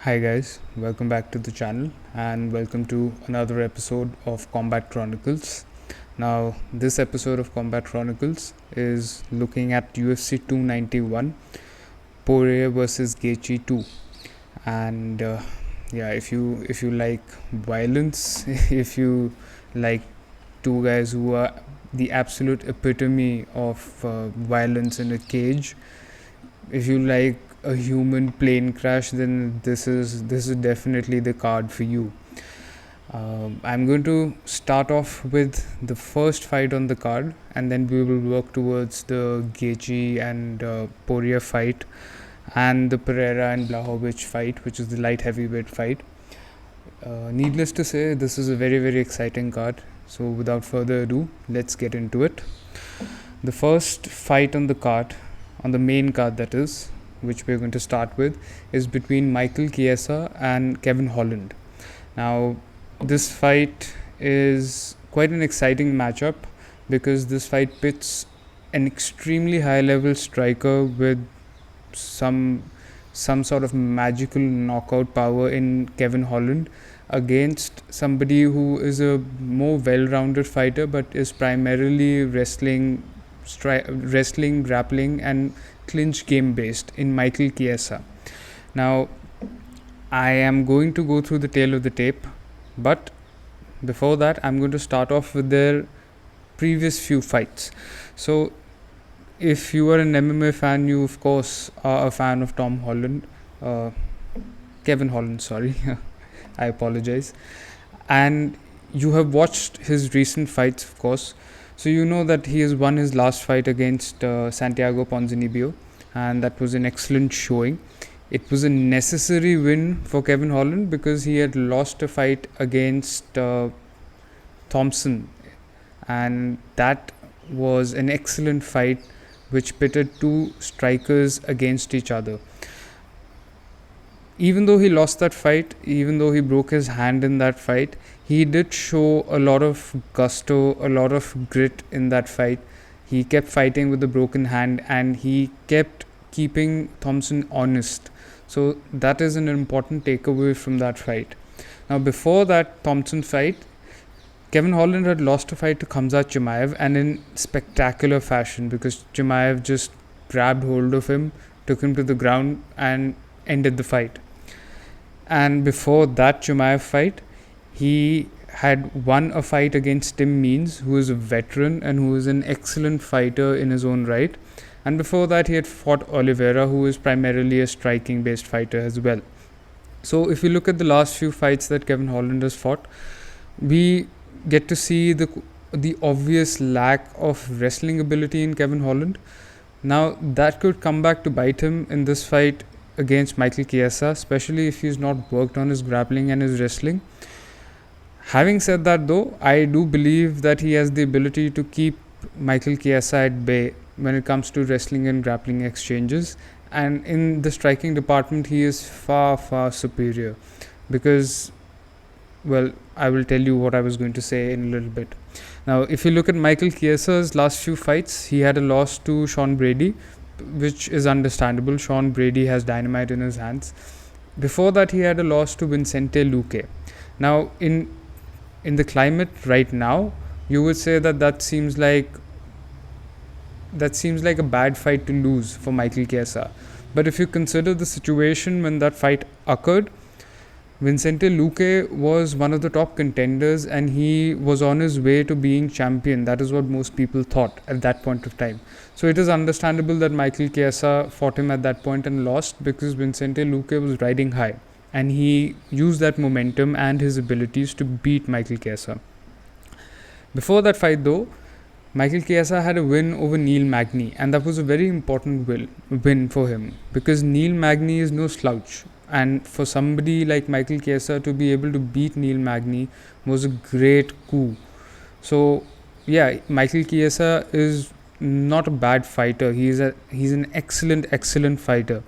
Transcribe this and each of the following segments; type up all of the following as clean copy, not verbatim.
Hi guys, welcome back to the channel and welcome to another episode of Combat Chronicles. Now, this episode of Combat Chronicles is looking at UFC 291, Poirier versus Gaethje 2. And if you like violence, if you like two guys who are the absolute epitome of violence in a cage, if you like a human plane crash, then this is definitely the card for you. I'm going to start off with the first fight on the card, and then we will work towards the Gaethje and Poirier fight, and the Pereira and Blachowicz fight, which is the light heavyweight fight. Needless to say, this is a very, very exciting card. So without further ado, let's get into it. The first fight on the card, on the main card that is, which we're going to start with, is between Michael Chiesa and Kevin Holland. Now, this fight is quite an exciting matchup because this fight pits an extremely high level striker with some sort of magical knockout power in Kevin Holland against somebody who is a more well-rounded fighter but is primarily wrestling, grappling and clinch game based in Michael Chiesa. Now, I am going to go through the tail of the tape, but before that I'm going to start off with their previous few fights. So if you are an MMA fan, you of course are a fan of Kevin Holland, sorry. I apologize. And you have watched his recent fights, of course. So you know that he has won his last fight against Santiago Ponzinibbio, and that was an excellent showing. It was a necessary win for Kevin Holland because he had lost a fight against Thompson, and that was an excellent fight which pitted two strikers against each other. Even though he lost that fight, even though he broke his hand in that fight, he did show a lot of gusto, a lot of grit in that fight. He kept fighting with a broken hand and he kept keeping Thompson honest. So that is an important takeaway from that fight. Now, before that Thompson fight, Kevin Holland had lost a fight to Khamzat Chimaev, and in spectacular fashion, because Chimaev just grabbed hold of him, took him to the ground and ended the fight. And before that Chimaev fight, he had won a fight against Tim Means, who is a veteran and who is an excellent fighter in his own right. And before that, he had fought Oliveira, who is primarily a striking based fighter as well. So if you look at the last few fights that Kevin Holland has fought, we get to see the obvious lack of wrestling ability in Kevin Holland. Now, that could come back to bite him in this fight against Michael Chiesa, especially if he's not worked on his grappling and his wrestling. Having said that though, I do believe that he has the ability to keep Michael Chiesa at bay when it comes to wrestling and grappling exchanges, and in the striking department he is far, far superior because, well, I will tell you what I was going to say in a little bit. Now, if you look at Michael Chiesa's last few fights, he had a loss to Sean Brady, which is understandable. Sean Brady has dynamite in his hands. Before that, he had a loss to Vicente Luque. Now, in the climate right now, you would say that seems like a bad fight to lose for Michael Chiesa. But if you consider the situation when that fight occurred, Vicente Luque was one of the top contenders and he was on his way to being champion. That is what most people thought at that point of time. So it is understandable that Michael Chiesa fought him at that point and lost because Vicente Luque was riding high and he used that momentum and his abilities to beat Michael Chiesa. Before that fight though, Michael Chiesa had a win over Neil Magny, and that was a very important win for him because Neil Magny is no slouch. And for somebody like Michael Chiesa to be able to beat Neil Magny was a great coup. So yeah, Michael Chiesa is not a bad fighter. He's an excellent fighter.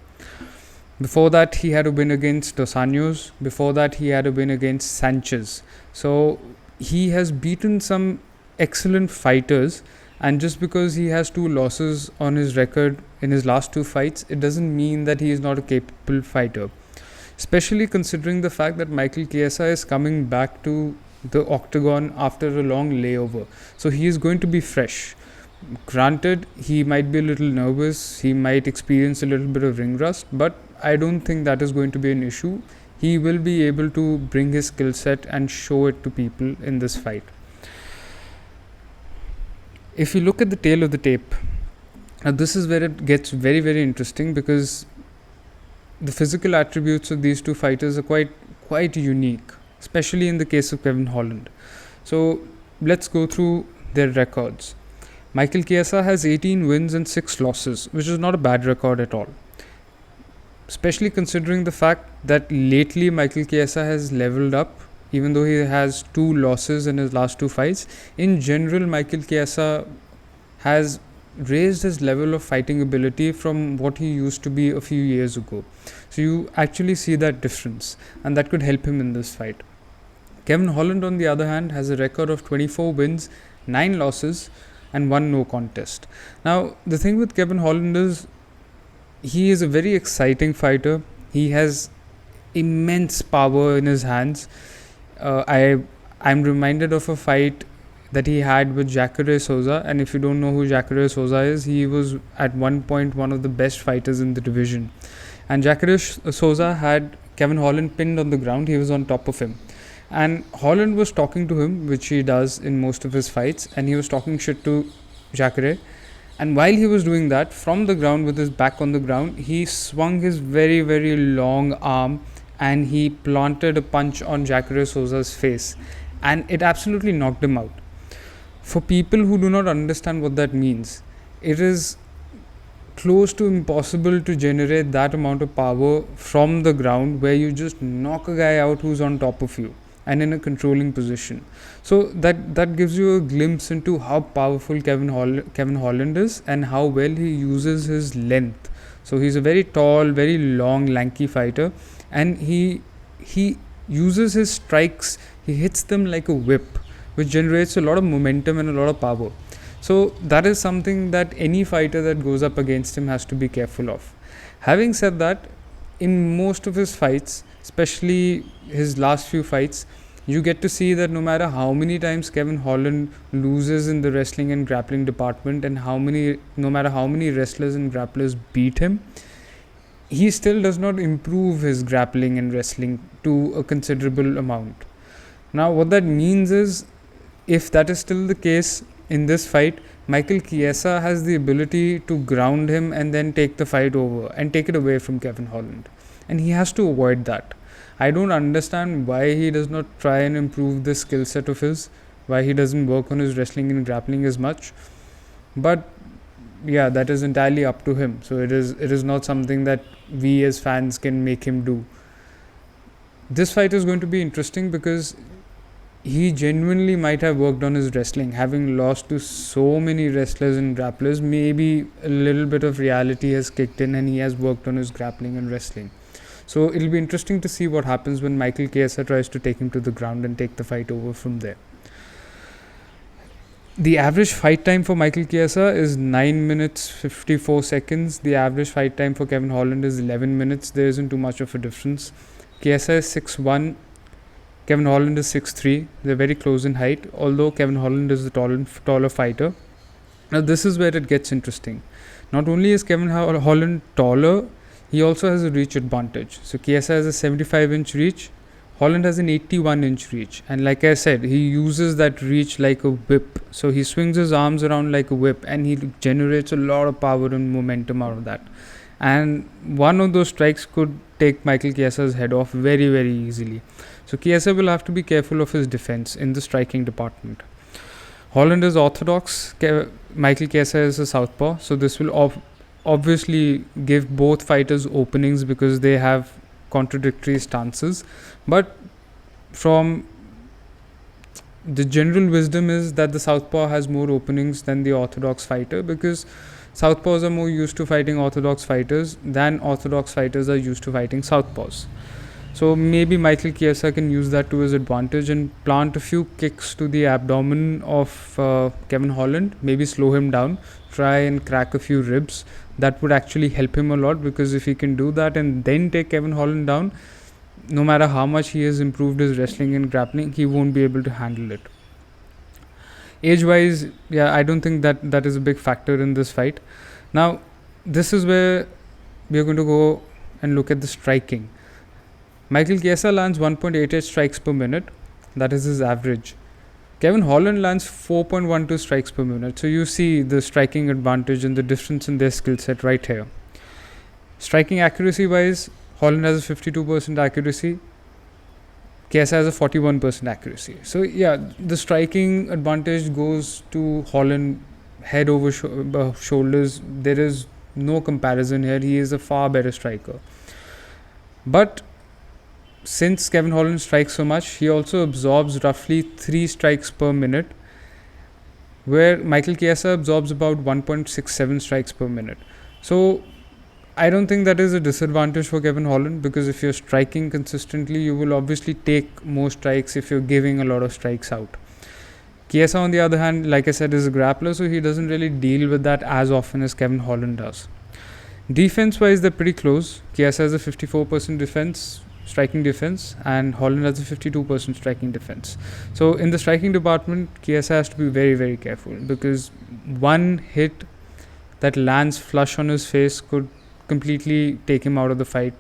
Before that, he had a win against Dos Anjos. Before that, he had a win against Sanchez. So he has beaten some excellent fighters, and just because he has 2 losses on his record in his last 2 fights, it doesn't mean that he is not a capable fighter. especially considering the fact that Michael Chiesa is coming back to the octagon after a long layover. So he is going to be fresh. Granted, he might be a little nervous, he might experience a little bit of ring rust, but I don't think that is going to be an issue. He will be able to bring his skill set and show it to people in this fight. If you look at the tail of the tape, now this is where it gets very, very interesting, because the physical attributes of these two fighters are quite unique, especially in the case of Kevin Holland. So let's go through their records. Michael Chiesa has 18 wins and 6 losses, which is not a bad record at all. Especially considering the fact that lately Michael Chiesa has leveled up, even though he has 2 losses in his last 2 fights. In general, Michael Chiesa has raised his level of fighting ability from what he used to be a few years ago. So you actually see that difference, and that could help him in this fight. Kevin Holland, on the other hand, has a record of 24 wins, 9 losses, and 1 no contest. Now, the thing with Kevin Holland is he is a very exciting fighter. He has immense power in his hands. I'm reminded of a fight that he had with Jacare Souza, and if you don't know who Jacare Souza is, he was at one point one of the best fighters in the division. And Jacare Souza had Kevin Holland pinned on the ground. He was on top of him, and Holland was talking to him, which he does in most of his fights, and he was talking shit to Jacare. And while he was doing that, from the ground with his back on the ground, he swung his very, very long arm and he planted a punch on Jacare Souza's face, and it absolutely knocked him out. For people who do not understand what that means, it is close to impossible to generate that amount of power from the ground where you just knock a guy out who's on top of you and in a controlling position. So that gives you a glimpse into how powerful Kevin Holland is and how well he uses his length. So he's a very tall, very long, lanky fighter, and he uses his strikes, he hits them like a whip, which generates a lot of momentum and a lot of power. So that is something that any fighter that goes up against him has to be careful of. Having said that, in most of his fights, especially his last few fights, you get to see that no matter how many times Kevin Holland loses in the wrestling and grappling department, and no matter how many wrestlers and grapplers beat him, he still does not improve his grappling and wrestling to a considerable amount. Now, what that means is, if that is still the case in this fight, Michael Chiesa has the ability to ground him and then take the fight over and take it away from Kevin Holland. And he has to avoid that. I don't understand why he does not try and improve this skill set of his, why he doesn't work on his wrestling and grappling as much. But yeah, that is entirely up to him. So it is not something that we as fans can make him do. This fight is going to be interesting because he genuinely might have worked on his wrestling. Having lost to so many wrestlers and grapplers, maybe a little bit of reality has kicked in and he has worked on his grappling and wrestling. So it'll be interesting to see what happens when Michael Chiesa tries to take him to the ground and take the fight over from there. The average fight time for Michael Chiesa is 9 minutes 54 seconds. The average fight time for Kevin Holland is 11 minutes. There isn't too much of a difference. Chiesa is 6'1", Kevin Holland is 6'3". They're very close in height, although Kevin Holland is the taller fighter. Now this is where it gets interesting. Not only is Kevin Holland taller, he also has a reach advantage. So Chiesa has a 75-inch reach, Holland has an 81-inch reach. And like I said, he uses that reach like a whip. So he swings his arms around like a whip and he generates a lot of power and momentum out of that. And one of those strikes could take Michael Chiesa's head off very, very easily. So Chiesa will have to be careful of his defense in the striking department. Holland is orthodox, Michael Chiesa is a southpaw. So this will obviously give both fighters openings because they have contradictory stances. But from the general wisdom is that the southpaw has more openings than the orthodox fighter, because southpaws are more used to fighting orthodox fighters than orthodox fighters are used to fighting southpaws. So maybe Michael Chiesa can use that to his advantage and plant a few kicks to the abdomen of Kevin Holland, maybe slow him down, try and crack a few ribs. That would actually help him a lot, because if he can do that and then take Kevin Holland down, no matter how much he has improved his wrestling and grappling, he won't be able to handle it. Age-wise, yeah, I don't think that is a big factor in this fight. Now, this is where we are going to go and look at the striking. Michael Chiesa lands 1.88 strikes per minute. That is his average. Kevin Holland lands 4.12 strikes per minute. So you see the striking advantage and the difference in their skill set right here. Striking accuracy wise, Holland has a 52% accuracy. Chiesa has a 41% accuracy. So yeah, the striking advantage goes to Holland head over shoulders. There is no comparison here. He is a far better striker. But since Kevin Holland strikes so much, he also absorbs roughly 3 strikes per minute, where Michael Chiesa absorbs about 1.67 strikes per minute. So I don't think that is a disadvantage for Kevin Holland, because if you're striking consistently, you will obviously take more strikes if you're giving a lot of strikes out. Chiesa, on the other hand, like I said, is a grappler, so he doesn't really deal with that as often as Kevin Holland does. Defense-wise, they're pretty close. Chiesa has a 54% striking defense, and Holland has a 52% striking defense. So in the striking department, Chiesa has to be very, very careful, because one hit that lands flush on his face could completely take him out of the fight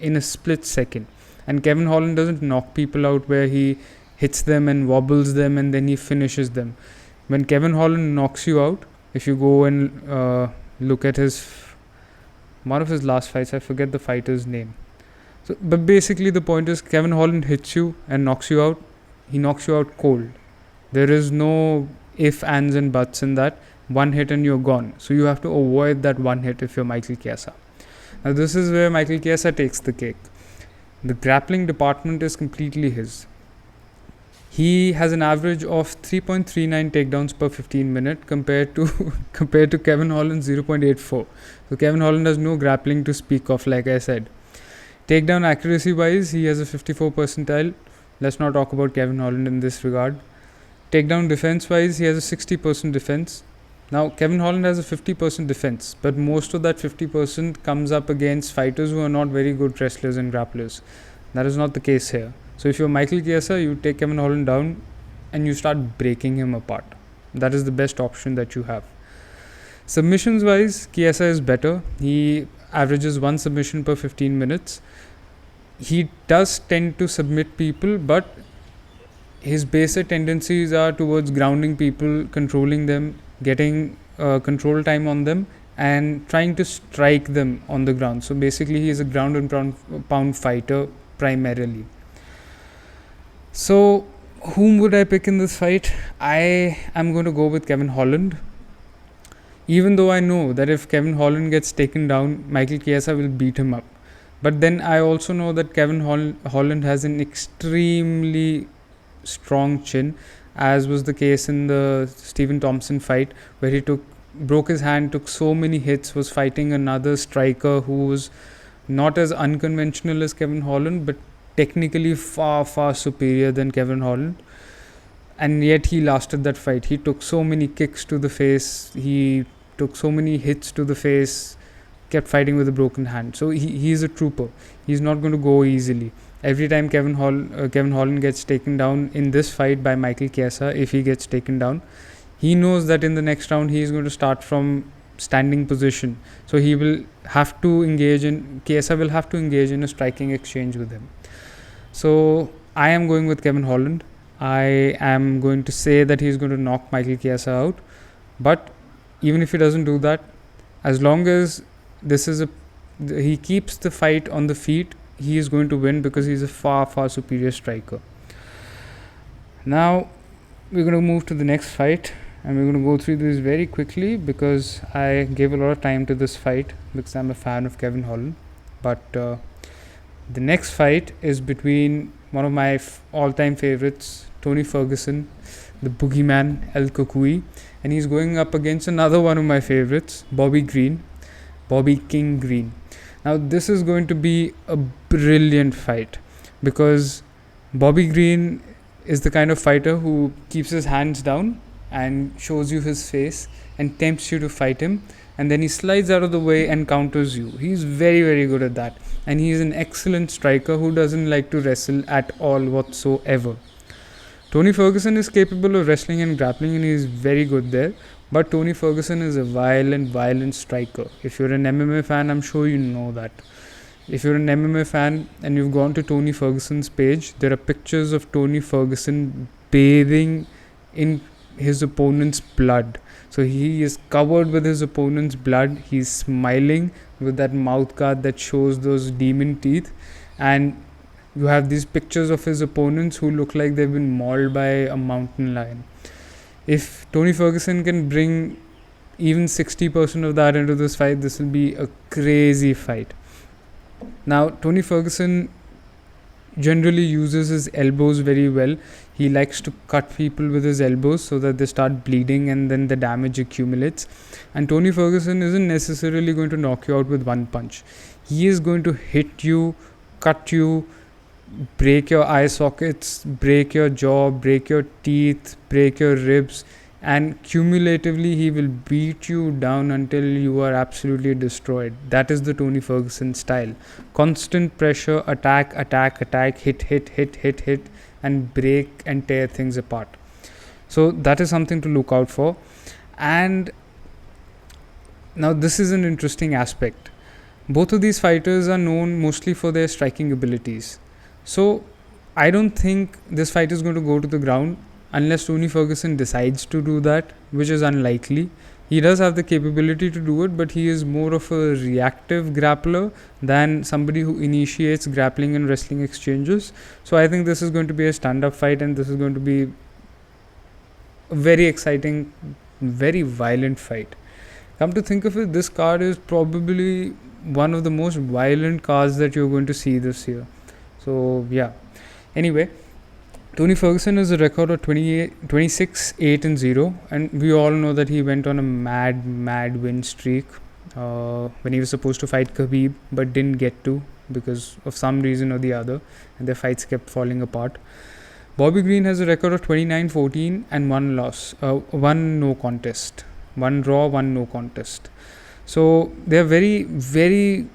in a split second. And Kevin Holland doesn't knock people out where he hits them and wobbles them and then he finishes them. When Kevin Holland knocks you out, if you go and look at one of his last fights, I forget the fighter's name. So, but basically the point is, Kevin Holland hits you and knocks you out. He knocks you out cold. There is no ifs, ands and buts in that. One hit and you're gone. So you have to avoid that one hit if you're Michael Chiesa. Now this is where Michael Chiesa takes the cake. The grappling department is completely his. He has an average of 3.39 takedowns per 15 minutes compared to Kevin Holland's 0.84. So Kevin Holland has no grappling to speak of, like I said. Takedown accuracy wise, he has a 54 percentile. Let's not talk about Kevin Holland in this regard. Takedown defense wise, he has a 60% defense. Now Kevin Holland has a 50% defense, but most of that 50% comes up against fighters who are not very good wrestlers and grapplers. That is not the case here. So if you're Michael Chiesa, you take Kevin Holland down and you start breaking him apart. That is the best option that you have. Submissions wise, Chiesa is better. He averages 1 submission per 15 minutes. He does tend to submit people, but his basic tendencies are towards grounding people, controlling them, getting control time on them, and trying to strike them on the ground. So basically he is a ground and pound fighter primarily. So whom would I pick in this fight? I am going to go with Kevin Holland. Even though I know that if Kevin Holland gets taken down, Michael Chiesa will beat him up. But then I also know that Kevin Holland has an extremely strong chin, as was the case in the Stephen Thompson fight, where he broke his hand, took so many hits, was fighting another striker who was not as unconventional as Kevin Holland, but technically far, far superior than Kevin Holland. And yet he lasted that fight. He took so many kicks to the face, he took so many hits to the face, kept fighting with a broken hand. So he's a trooper. He's not going to go easily. Every time Kevin Holland gets taken down in this fight by Michael Chiesa, if he gets taken down, he knows that in the next round he is going to start from standing position. So he will have to Chiesa will have to engage in a striking exchange with him. So I am going with Kevin Holland. I am going to say that he's going to knock Michael Chiesa out. But even if he doesn't do that, as long as he keeps the fight on the feet, he is going to win, because he's a far, far superior striker. Now we're going to move to the next fight, and we're going to go through this very quickly because I gave a lot of time to this fight because I'm a fan of Kevin Holland. But the next fight is between one of my all-time favorites, Tony Ferguson, the boogeyman El Kukui, and he's going up against another one of my favorites, Bobby King Green. Now this is going to be a brilliant fight, because Bobby Green is the kind of fighter who keeps his hands down and shows you his face and tempts you to fight him, and then he slides out of the way and counters you. He's very, very good at that, and he's an excellent striker who doesn't like to wrestle at all whatsoever. Tony Ferguson is capable of wrestling and grappling, and he's very good there. But Tony Ferguson is a violent striker. If you're an MMA fan, I'm sure you know that. If you're an MMA fan and you've gone to Tony Ferguson's page, there are pictures of Tony Ferguson bathing in his opponent's blood. So he is covered with his opponent's blood. He's smiling with that mouth guard that shows those demon teeth. And you have these pictures of his opponents who look like they've been mauled by a mountain lion. If Tony Ferguson can bring even 60% of that into this fight, this will be a crazy fight. Now, Tony Ferguson generally uses his elbows very well. He likes to cut people with his elbows so that they start bleeding and then the damage accumulates. And Tony Ferguson isn't necessarily going to knock you out with one punch. He is going to hit you, cut you, break your eye sockets, break your jaw, break your teeth, break your ribs, and cumulatively he will beat you down until you are absolutely destroyed. That is the Tony Ferguson style. Constant pressure, attack, hit, and break and tear things apart. So that is something to look out for. And now this is an interesting aspect. Both of these fighters are known mostly for their striking abilities. So I don't think this fight is going to go to the ground unless Tony Ferguson decides to do that, which is unlikely. He does have the capability to do it, but he is more of a reactive grappler than somebody who initiates grappling and wrestling exchanges. So I think this is going to be a stand-up fight, and this is going to be a very exciting, very violent fight. Come to think of it, this card is probably one of the most violent cards that you're going to see this year. So yeah. Anyway, Tony Ferguson has a record of 26-8-0, and we all know that he went on a mad win streak when he was supposed to fight Khabib but didn't get to because of some reason or the other, and their fights kept falling apart. Bobby Green has a record of 29-14 and one loss, one no contest, one draw, one no contest. So they are very, very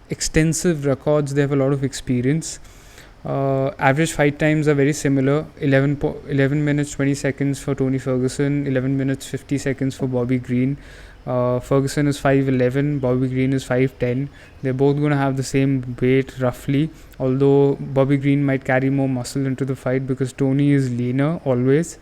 extensive records. They have a lot of experience. Average fight times are very similar. 11 minutes 20 seconds for Tony Ferguson, 11 minutes 50 seconds for Bobby Green. Ferguson is 5'11", Bobby Green is 5'10". They're both going to have the same weight roughly, although Bobby Green might carry more muscle into the fight because Tony is leaner always.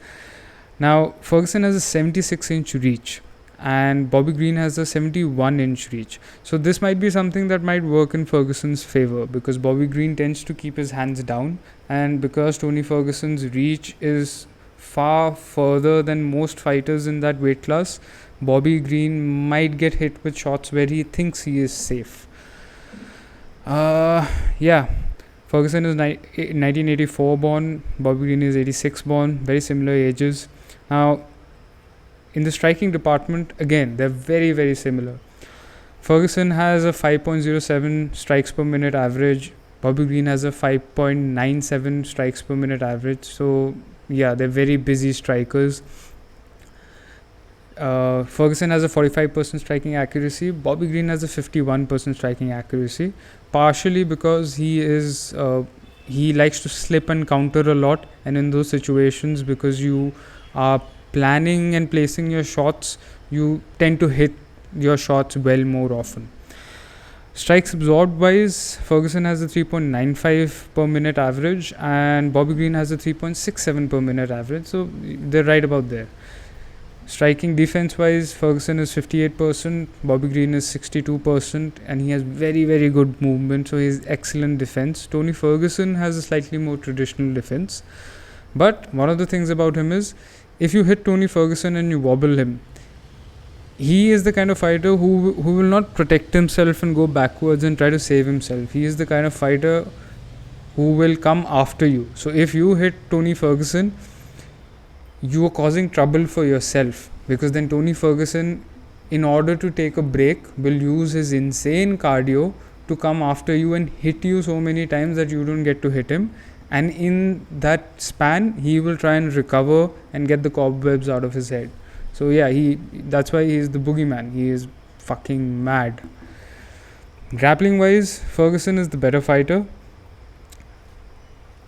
Now Ferguson has a 76-inch reach and Bobby Green has a 71-inch reach. So this might be something that might work in Ferguson's favor because Bobby Green tends to keep his hands down, and because Tony Ferguson's reach is far further than most fighters in that weight class, Bobby Green might get hit with shots where he thinks he is safe. Ferguson is 1984 born, Bobby Green is 86 born, very similar ages. Now in the striking department, again, they're very, very similar. Ferguson has a 5.07 strikes per minute average. Bobby Green has a 5.97 strikes per minute average. So, yeah, they're very busy strikers. Ferguson has a 45% striking accuracy. Bobby Green has a 51% striking accuracy. Partially because he likes to slip and counter a lot. And in those situations, because you are planning and placing your shots, you tend to hit your shots well more often. Strikes absorbed wise, Ferguson has a 3.95 per minute average and Bobby Green has a 3.67 per minute average, so they're right about there. Striking defense wise, Ferguson is 58%, Bobby Green is 62%, and he has very, very good movement, so he's excellent defense. Tony Ferguson has a slightly more traditional defense, but one of the things about him is if you hit Tony Ferguson and you wobble him, he is the kind of fighter who will not protect himself and go backwards and try to save himself. He is the kind of fighter who will come after you. So if you hit Tony Ferguson, you are causing trouble for yourself, because then Tony Ferguson, in order to take a break, will use his insane cardio to come after you and hit you so many times that you don't get to hit him. And in that span, he will try and recover and get the cobwebs out of his head. So yeah, that's why he is the boogeyman. He is fucking mad. Grappling wise, Ferguson is the better fighter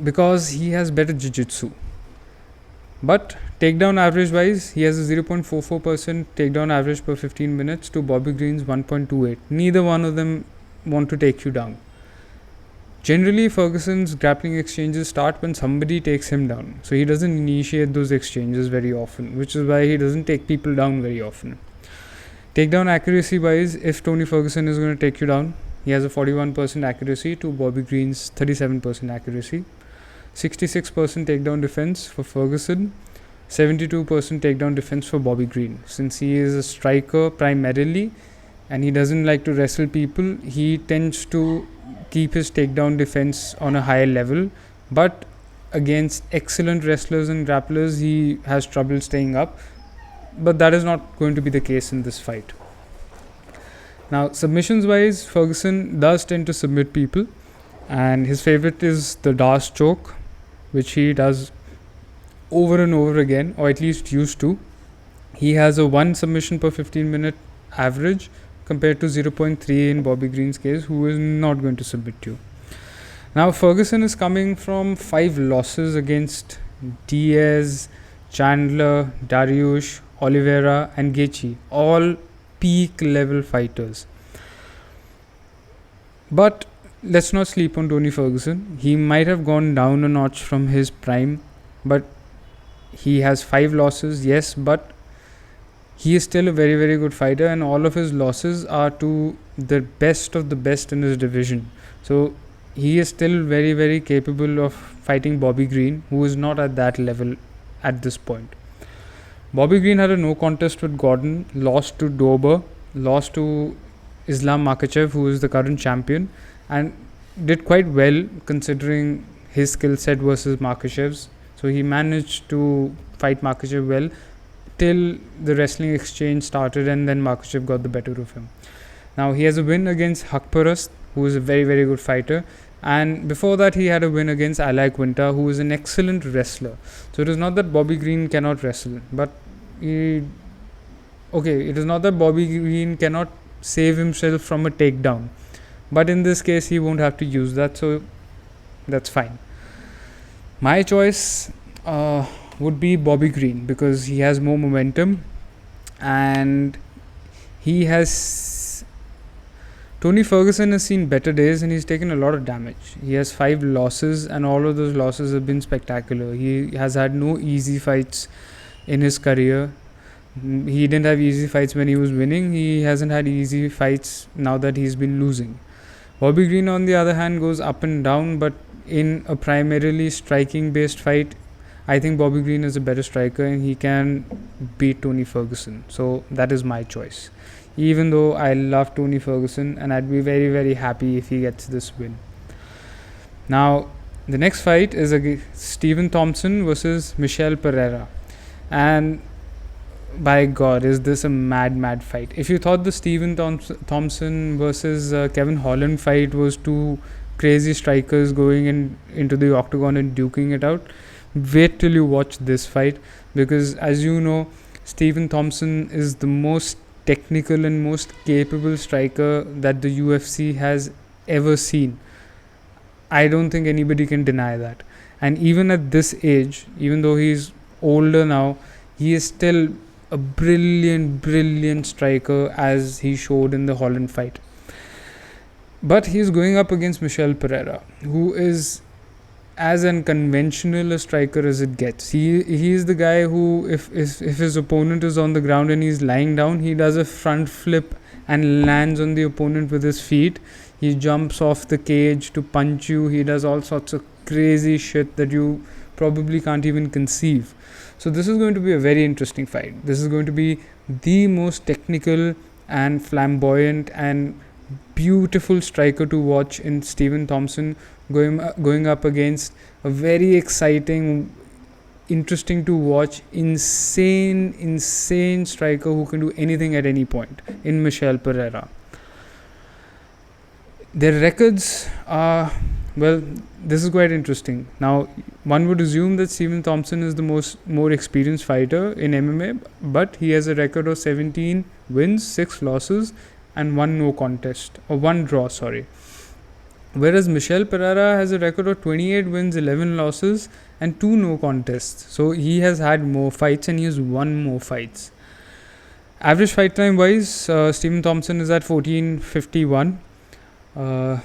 because he has better jiu-jitsu. But takedown average wise, he has a 0.44% takedown average per 15 minutes to Bobby Green's 1.28. Neither one of them want to take you down. Generally, Ferguson's grappling exchanges start when somebody takes him down. So he doesn't initiate those exchanges very often, which is why he doesn't take people down very often. Takedown accuracy wise, if Tony Ferguson is going to take you down, he has a 41% accuracy to Bobby Green's 37% accuracy. 66% takedown defense for Ferguson, 72% takedown defense for Bobby Green. Since he is a striker primarily and he doesn't like to wrestle people, he tends to keep his takedown defense on a higher level. But against excellent wrestlers and grapplers, he has trouble staying up. But that is not going to be the case in this fight. Now, submissions wise, Ferguson does tend to submit people. And his favorite is the Darce choke, which he does over and over again, or at least used to. He has a 1 submission per 15 minute average compared to 0.3 in Bobby Green's case, who is not going to submit you. Now, Ferguson is coming from 5 losses against Diaz, Chandler, Dariush, Oliveira and Gaethje, all peak level fighters. But let's not sleep on Tony Ferguson. He might have gone down a notch from his prime, but he has 5 losses, yes, but he is still a very, very good fighter, and all of his losses are to the best of the best in his division. So he is still very, very capable of fighting Bobby Green, who is not at that level at this point. Bobby Green had a no contest with Gordon, lost to Dober, lost to Islam Makhachev, who is the current champion, and did quite well considering his skill set versus Makhachev's. So he managed to fight Makhachev well till the wrestling exchange started, and then Makhachev got the better of him. Now he has a win against Hakparast, who is a very, very good fighter, and before that he had a win against Alai Quinta, who is an excellent wrestler. So it is not that Bobby Green cannot wrestle, but it is not that Bobby Green cannot save himself from a takedown, but in this case he won't have to use that, so that's fine. My choice would be Bobby Green because he has more momentum, and Tony Ferguson has seen better days and he's taken a lot of damage. He has 5 losses, and all of those losses have been spectacular. He has had no easy fights in his career. He didn't have easy fights when he was winning. He hasn't had easy fights now that he's been losing. Bobby Green, on the other hand, goes up and down, but in a primarily striking based fight, I think Bobby Green is a better striker and he can beat Tony Ferguson. So that is my choice. Even though I love Tony Ferguson and I'd be very, very happy if he gets this win. Now, the next fight is Stephen Thompson versus Michel Pereira. And by God, is this a mad fight. If you thought the Stephen Thompson versus Kevin Holland fight was 2 crazy strikers going into the octagon and duking it out, wait till you watch this fight, because as you know, Stephen Thompson is the most technical and most capable striker that the UFC has ever seen. I don't think anybody can deny that. And even at this age, even though he's older now, he is still a brilliant striker, as he showed in the Holland fight. But he's going up against Michel Pereira, who is as unconventional a striker as it gets. He is the guy who, if his opponent is on the ground and he's lying down, he does a front flip and lands on the opponent with his feet. He jumps off the cage to punch you. He does all sorts of crazy shit that you probably can't even conceive. So this is going to be a very interesting fight. This is going to be the most technical and flamboyant and beautiful striker to watch in Stephen Thompson, going up against a very exciting, interesting to watch, insane striker who can do anything at any point in Michel Pereira. Their records are Well, this is quite interesting. Now, one would assume that Stephen Thompson is the more experienced fighter in MMA, but he has a record of 17 wins, 6 losses, and 1 no contest, or 1 draw, sorry. Whereas Michel Pereira has a record of 28 wins, 11 losses, and 2 no contests. So he has had more fights and he has won more fights. Average fight time wise, Stephen Thompson is at 14:51.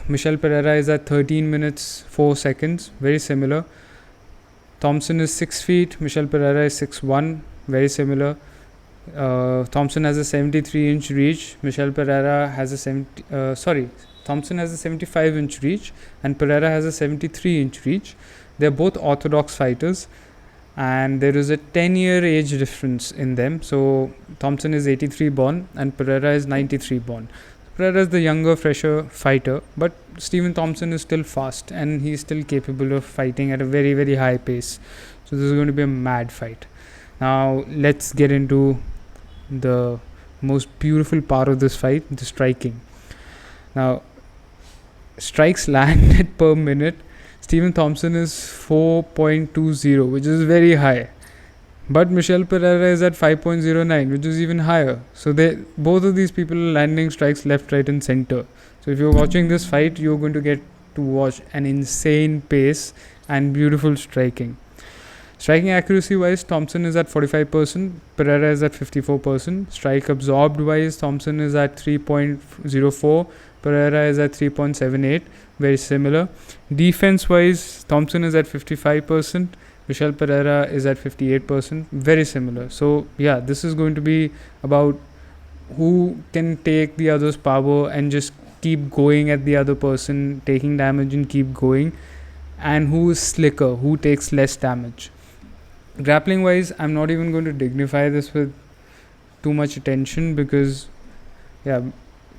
Michel Pereira is at 13 minutes 4 seconds, very similar. Thompson is 6 feet, Michel Pereira is 6'1", very similar. Thompson has a 73-inch reach, Michel Pereira has a Thompson has a 75-inch reach and Pereira has a 73-inch reach. They are both orthodox fighters and there is a 10-year age difference in them. So Thompson is 83 born and Pereira is 93 born. Pereira is the younger, fresher fighter, but Stephen Thompson is still fast and he's still capable of fighting at a very, very high pace. So this is going to be a mad fight. Now let's get into the most beautiful part of this fight, the striking. Now, strikes landed per minute, Stephen Thompson is 4.20, which is very high. But Michel Pereira is at 5.09, which is even higher. So both of these people are landing strikes left, right, and center. So if you're watching this fight, you're going to get to watch an insane pace and beautiful striking. Striking accuracy wise, Thompson is at 45%, Pereira is at 54%. Strike absorbed wise, Thompson is at 3.04, Pereira is at 3.78, very similar. Defense wise, Thompson is at 55%, Michel Pereira is at 58%, very similar. So yeah, this is going to be about who can take the other's power and just keep going at the other person, taking damage and keep going, and who is slicker, who takes less damage. Grappling wise, I'm not even going to dignify this with too much attention because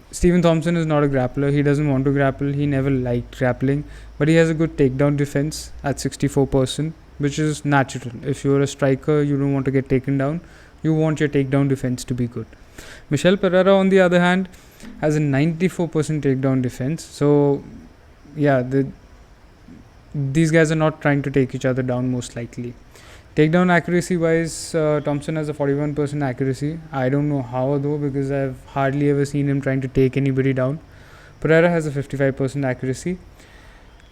Stephen Thompson is not a grappler. He doesn't want to grapple. He never liked grappling, but he has a good takedown defense at 64%, which is natural. If you're a striker, you don't want to get taken down. You want your takedown defense to be good. Michel Pereira, on the other hand, has a 94% takedown defense. So yeah, these guys are not trying to take each other down most likely. Takedown accuracy wise, Thompson has a 41% accuracy. I don't know how though, because I've hardly ever seen him trying to take anybody down. Pereira has a 55% accuracy.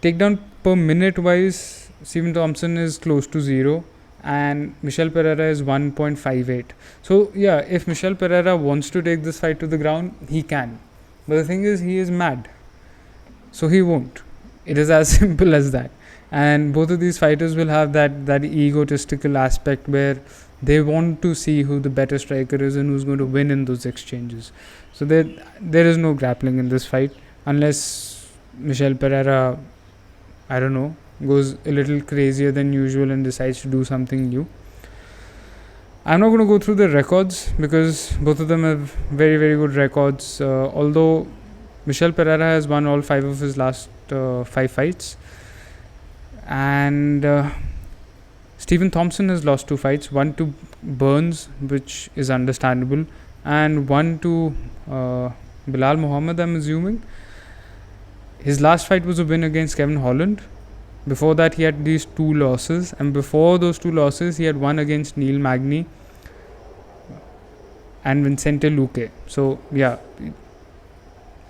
Takedown per minute wise, Stephen Thompson is close to 0 and Michel Pereira is 1.58. So yeah, if Michel Pereira wants to take this fight to the ground, he can. But the thing is, he is mad. So he won't. It is as simple as that. And both of these fighters will have that egotistical aspect where they want to see who the better striker is and who's going to win in those exchanges. So there is no grappling in this fight unless Michel Pereira, I don't know, goes a little crazier than usual and decides to do something new. I'm not going to go through the records because both of them have very, very good records. Although Michel Pereira has won all 5 of his last 5 fights. And Stephen Thompson has lost 2 fights, 1 to Burns, which is understandable, and 1 to Bilal Muhammad, I'm assuming. His last fight was a win against Kevin Holland. Before that, he had these 2 losses, and before those 2 losses, he had 1 against Neil Magny and Vicente Luque. So yeah,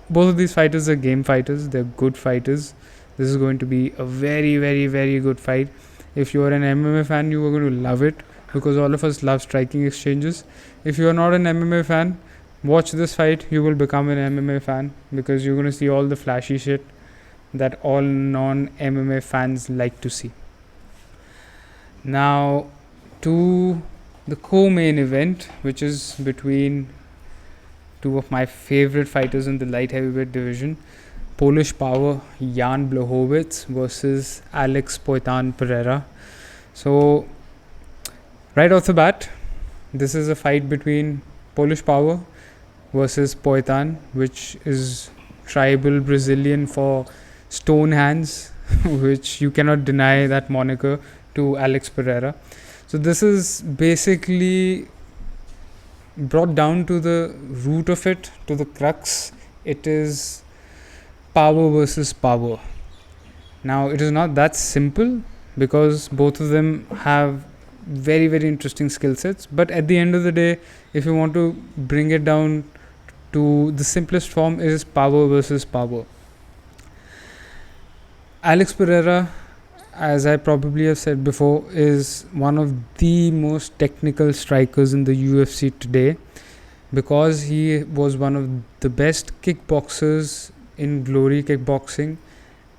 both of these fighters are game fighters. They're good fighters. This is going to be a very, very, very good fight. If you are an MMA fan, you are going to love it because all of us love striking exchanges. If you are not an MMA fan, watch this fight. You will become an MMA fan because you're going to see all the flashy shit that all non-MMA fans like to see. Now, to the co-main event, which is between 2 of my favorite fighters in the light heavyweight division. Polish power Jan Blachowicz versus Alex Poitin Pereira. So right off the bat, this is a fight between Polish power versus Poitin, which is tribal Brazilian for stone hands, which you cannot deny that moniker to Alex Pereira. So this is basically brought down to the root of it, to the crux. It is power versus power. Now, it is not that simple because both of them have very, very interesting skill sets. But at the end of the day, if you want to bring it down to the simplest form, is power versus power. Alex Pereira, as I probably have said before, is one of the most technical strikers in the UFC today, because he was one of the best kickboxers in Glory Kickboxing,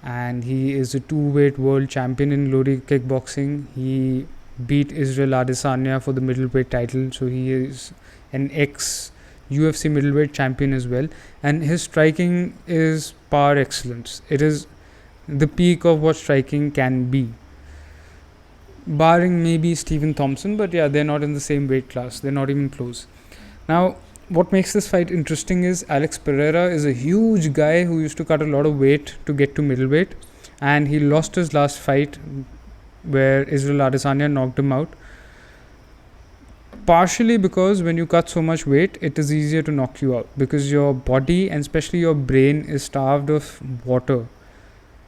and he is a two-weight world champion in Glory Kickboxing. He beat Israel Adesanya for the middleweight title, so he is an ex-UFC middleweight champion as well, and his striking is par excellence. It is the peak of what striking can be, barring maybe Stephen Thompson, but yeah, they're not in the same weight class, they're not even close. Now, what makes this fight interesting is Alex Pereira is a huge guy who used to cut a lot of weight to get to middleweight, and he lost his last fight where Israel Adesanya knocked him out, partially because when you cut so much weight, it is easier to knock you out because your body and especially your brain is starved of water,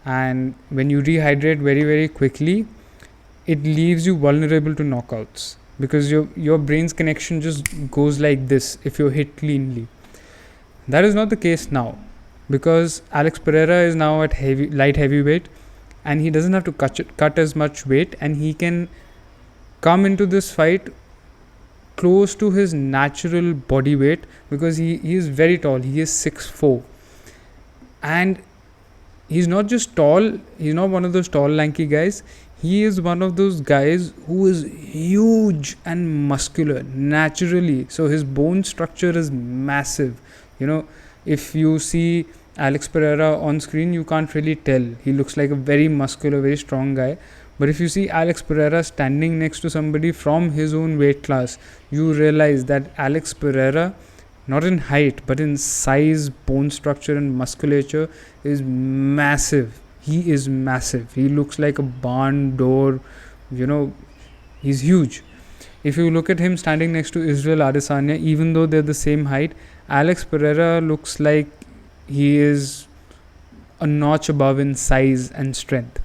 and when you rehydrate very, very quickly, it leaves you vulnerable to knockouts because your brain's connection just goes like this if you're hit cleanly. That is not the case now, because Alex Pereira is now at light heavyweight, and he doesn't have to cut as much weight, and he can come into this fight close to his natural body weight because he is very tall. He is 6'4", and he's not just tall, he's not one of those tall lanky guys. He is one of those guys who is huge and muscular naturally, so his bone structure is massive. If you see Alex Pereira on screen, you can't really tell. He looks like a very muscular, very strong guy, but if you see Alex Pereira standing next to somebody from his own weight class, you realize that Alex Pereira, not in height but in size, bone structure and musculature, is massive. He is massive. He looks like a barn door. He's huge. If you look at him standing next to Israel Adesanya, even though they're the same height, Alex Pereira looks like he is a notch above in size and strength.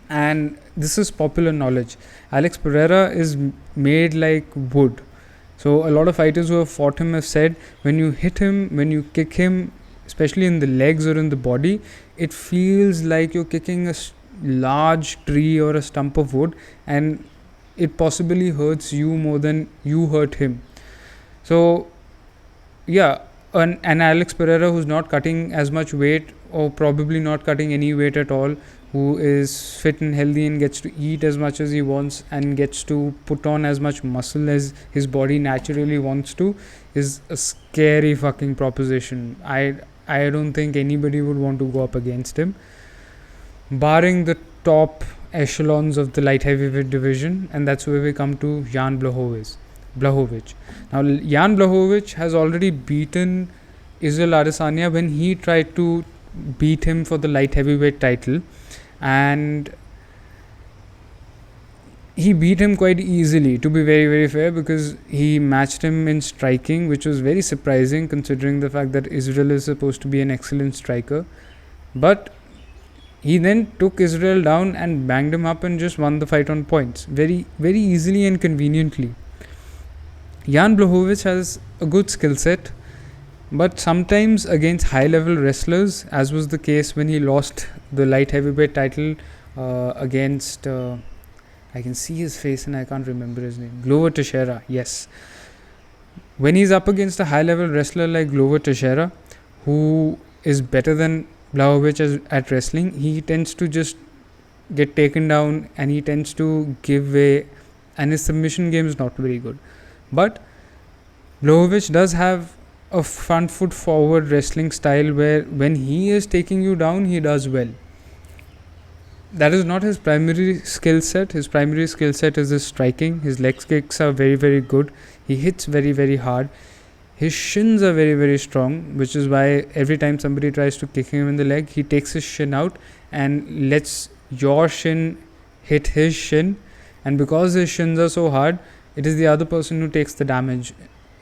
And this is popular knowledge. Alex Pereira is made like wood. So a lot of fighters who have fought him have said, when you hit him, when you kick him, especially in the legs or in the body, it feels like you're kicking a large tree or a stump of wood, and it possibly hurts you more than you hurt him. So yeah, an Alex Pereira who's not cutting as much weight, or probably not cutting any weight at all, who is fit and healthy and gets to eat as much as he wants and gets to put on as much muscle as his body naturally wants to, is a scary fucking proposition. I don't think anybody would want to go up against him, barring the top echelons of the light heavyweight division, and that's where we come to Jan Blachowicz. Now, Jan Blachowicz has already beaten Israel Adesanya when he tried to beat him for the light heavyweight title, and he beat him quite easily, to be very, very fair, because he matched him in striking, which was very surprising considering the fact that Israel is supposed to be an excellent striker. But he then took Israel down and banged him up and just won the fight on points very, very easily and conveniently. Jan Blachowicz has a good skill set, but sometimes against high level wrestlers, as was the case when he lost the light heavyweight title against I can see his face and I can't remember his name, Glover Teixeira. Yes, when he's up against a high level wrestler like Glover Teixeira, who is better than Blachowicz at wrestling, he tends to just get taken down and he tends to give way, and his submission game is not very good. But Blachowicz does have a front foot forward wrestling style where when he is taking you down, he does well. That is not his primary skill set. His primary skill set is his striking. His leg kicks are very, very good. He hits very, very hard. His shins are very, very strong, which is why every time somebody tries to kick him in the leg, he takes his shin out and lets your shin hit his shin. And because his shins are so hard, it is the other person who takes the damage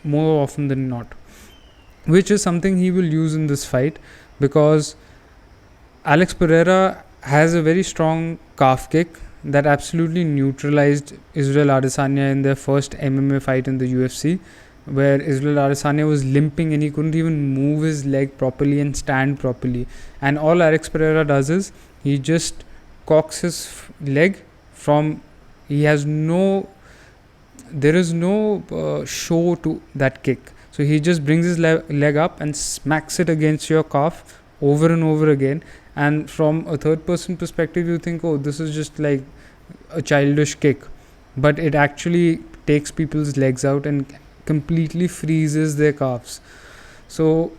more often than not, which is something he will use in this fight, because Alex Pereira has a very strong calf kick that absolutely neutralized Israel Adesanya in their first MMA fight in the UFC, where Israel Adesanya was limping and he couldn't even move his leg properly and stand properly. And all Alex Pereira does is he just cocks his leg from. He has no. There is no show to that kick. So he just brings his leg up and smacks it against your calf over and over again. And from a third person perspective, you think, oh, this is just like a childish kick. But it actually takes people's legs out and completely freezes their calves. So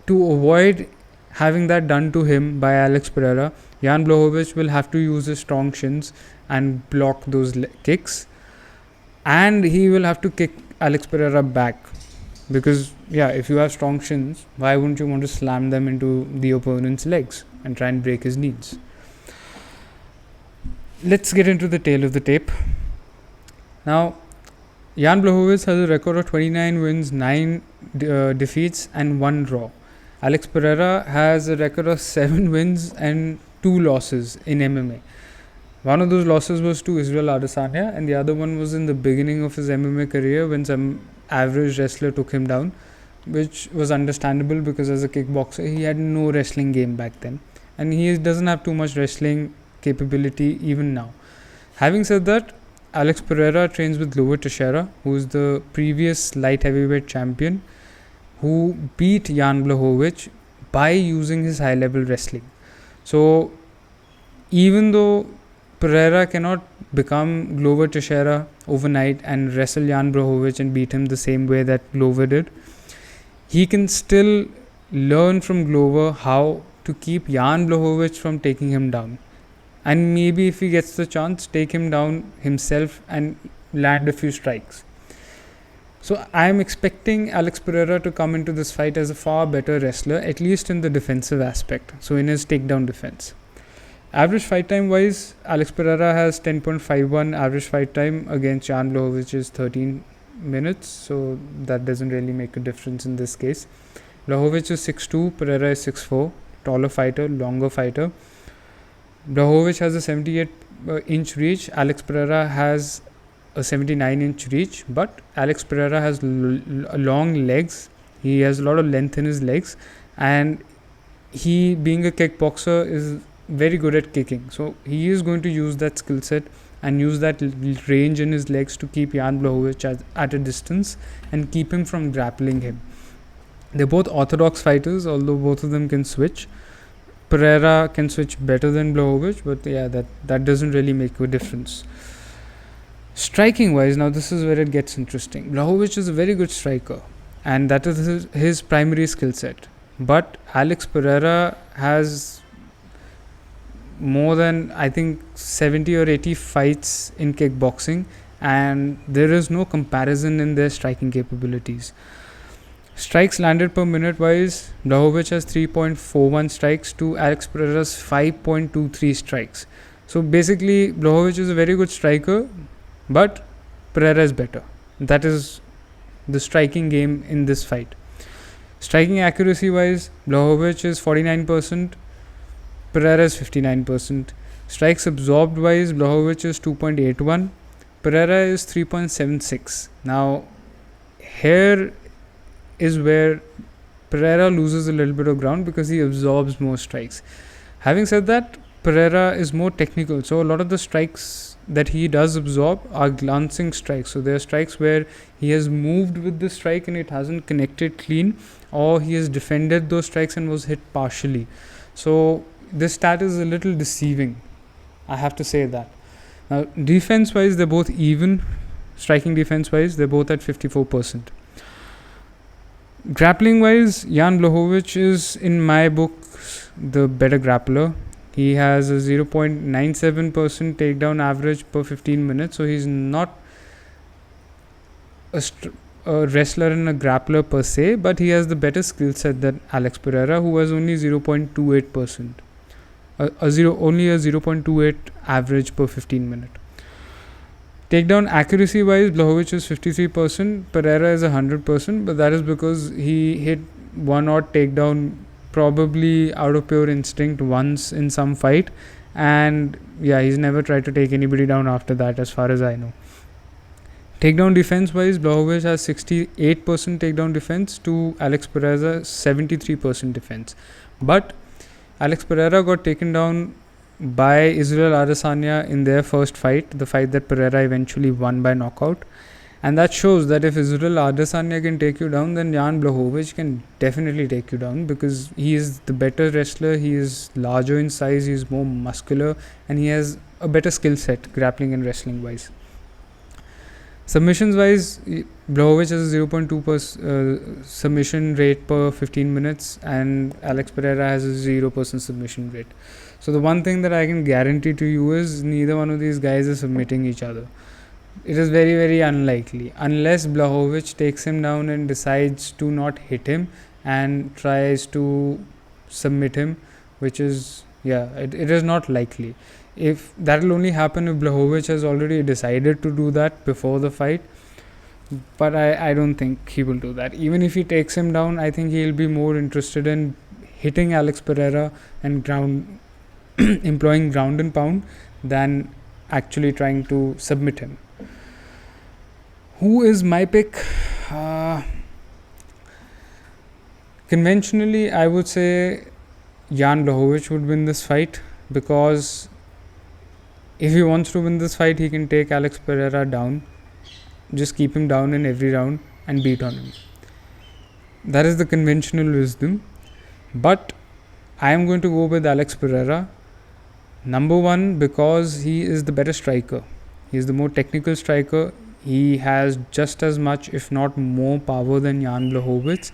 to avoid having that done to him by Alex Pereira, Jan Blachowicz will have to use his strong shins and block those kicks. And he will have to kick Alex Pereira back. Because, if you have strong shins, why wouldn't you want to slam them into the opponent's legs and try and break his knees? Let's get into the tail of the tape. Now, Jan Blachowicz has a record of 29 wins, 9 defeats and 1 draw. Alex Pereira has a record of 7 wins and 2 losses in MMA. One of those losses was to Israel Adesanya, and the other one was in the beginning of his MMA career when some average wrestler took him down, which was understandable because as a kickboxer he had no wrestling game back then, and he doesn't have too much wrestling capability even now. Having said that, Alex Pereira trains with Glover Teixeira, who is the previous light heavyweight champion, who beat Jan Blachowicz by using his high level wrestling. So even though Pereira cannot become Glover Teixeira overnight and wrestle Jan Blachowicz and beat him the same way that Glover did, he can still learn from Glover how to keep Jan Blachowicz from taking him down. And maybe if he gets the chance, take him down himself and land a few strikes. So I am expecting Alex Pereira to come into this fight as a far better wrestler, at least in the defensive aspect, so in his takedown defense. Average fight time wise, Alex Pereira has 10.51 average fight time against Jan Blachowicz is 13 minutes, so that doesn't really make a difference in this case. Blachowicz is 6'2", Pereira is 6'4", taller fighter, longer fighter. Blachowicz has a 78-inch reach, Alex Pereira has a 79-inch reach, but Alex Pereira has long legs, he has a lot of length in his legs, and he, being a kickboxer, is very good at kicking. So he is going to use that skill set and use that range in his legs to keep Jan Blachowicz at a distance and keep him from grappling him. They're both orthodox fighters, although both of them can switch. Pereira can switch better than Blachowicz, but that doesn't really make a difference. Striking wise, now this is where it gets interesting. Blachowicz is a very good striker, and that is his primary skill set. But Alex Pereira has more than, I think, 70 or 80 fights in kickboxing, and there is no comparison in their striking capabilities. Strikes landed per minute wise, Blachowicz has 3.41 strikes to Alex Pereira's 5.23 strikes. So basically, Blachowicz is a very good striker, but Pereira is better. That is the striking game in this fight. Striking accuracy wise, Blachowicz is 49%, Pereira is 59%. Strikes absorbed wise, Blachowicz is 2.81, Pereira is 3.76. Now, here is where Pereira loses a little bit of ground because he absorbs more strikes. Having said that, Pereira is more technical, so a lot of the strikes that he does absorb are glancing strikes. So there are strikes where he has moved with the strike and it hasn't connected clean, or he has defended those strikes and was hit partially. So this stat is a little deceiving, I have to say that. Now, defense wise, they're both even. Striking defense wise, they're both at 54%. Grappling wise, Jan Blachowicz is, in my book, the better grappler. He has a 0.97% takedown average per 15 minutes, so he's not a wrestler and a grappler per se, but he has the better skill set than Alex Pereira, who has only 0.28%. Only a 0.28 average per 15 minute. Takedown accuracy wise, Blachowicz is 53%, Pereira is 100%, but that is because he hit one odd takedown probably out of pure instinct once in some fight, and yeah, he's never tried to take anybody down after that, as far as I know. Takedown defense wise, Blachowicz has 68% takedown defense to Alex Pereira's 73% defense. But Alex Pereira got taken down by Israel Adesanya in their first fight, the fight that Pereira eventually won by knockout. And that shows that if Israel Adesanya can take you down, then Jan Blachowicz can definitely take you down, because he is the better wrestler, he is larger in size, he is more muscular, and he has a better skill set, grappling and wrestling wise. Submissions wise, Blachowicz has a 0.2% submission rate per 15 minutes, and Alex Pereira has a 0% submission rate. So the one thing that I can guarantee to you is neither one of these guys is submitting each other. It is very, very unlikely, unless Blachowicz takes him down and decides to not hit him and tries to submit him, which is, it is not likely. If that will only happen if Blachowicz has already decided to do that before the fight, but I don't think he will do that. Even if he takes him down, I think he'll be more interested in hitting Alex Pereira and employing ground and pound than actually trying to submit him. Who is my pick? Conventionally, I would say Jan Blachowicz would win this fight, because if he wants to win this fight, he can take Alex Pereira down, just keep him down in every round and beat on him. That is the conventional wisdom. But I am going to go with Alex Pereira. Number one, because he is the better striker. He is the more technical striker. He has just as much, if not more, power than Jan Blachowicz.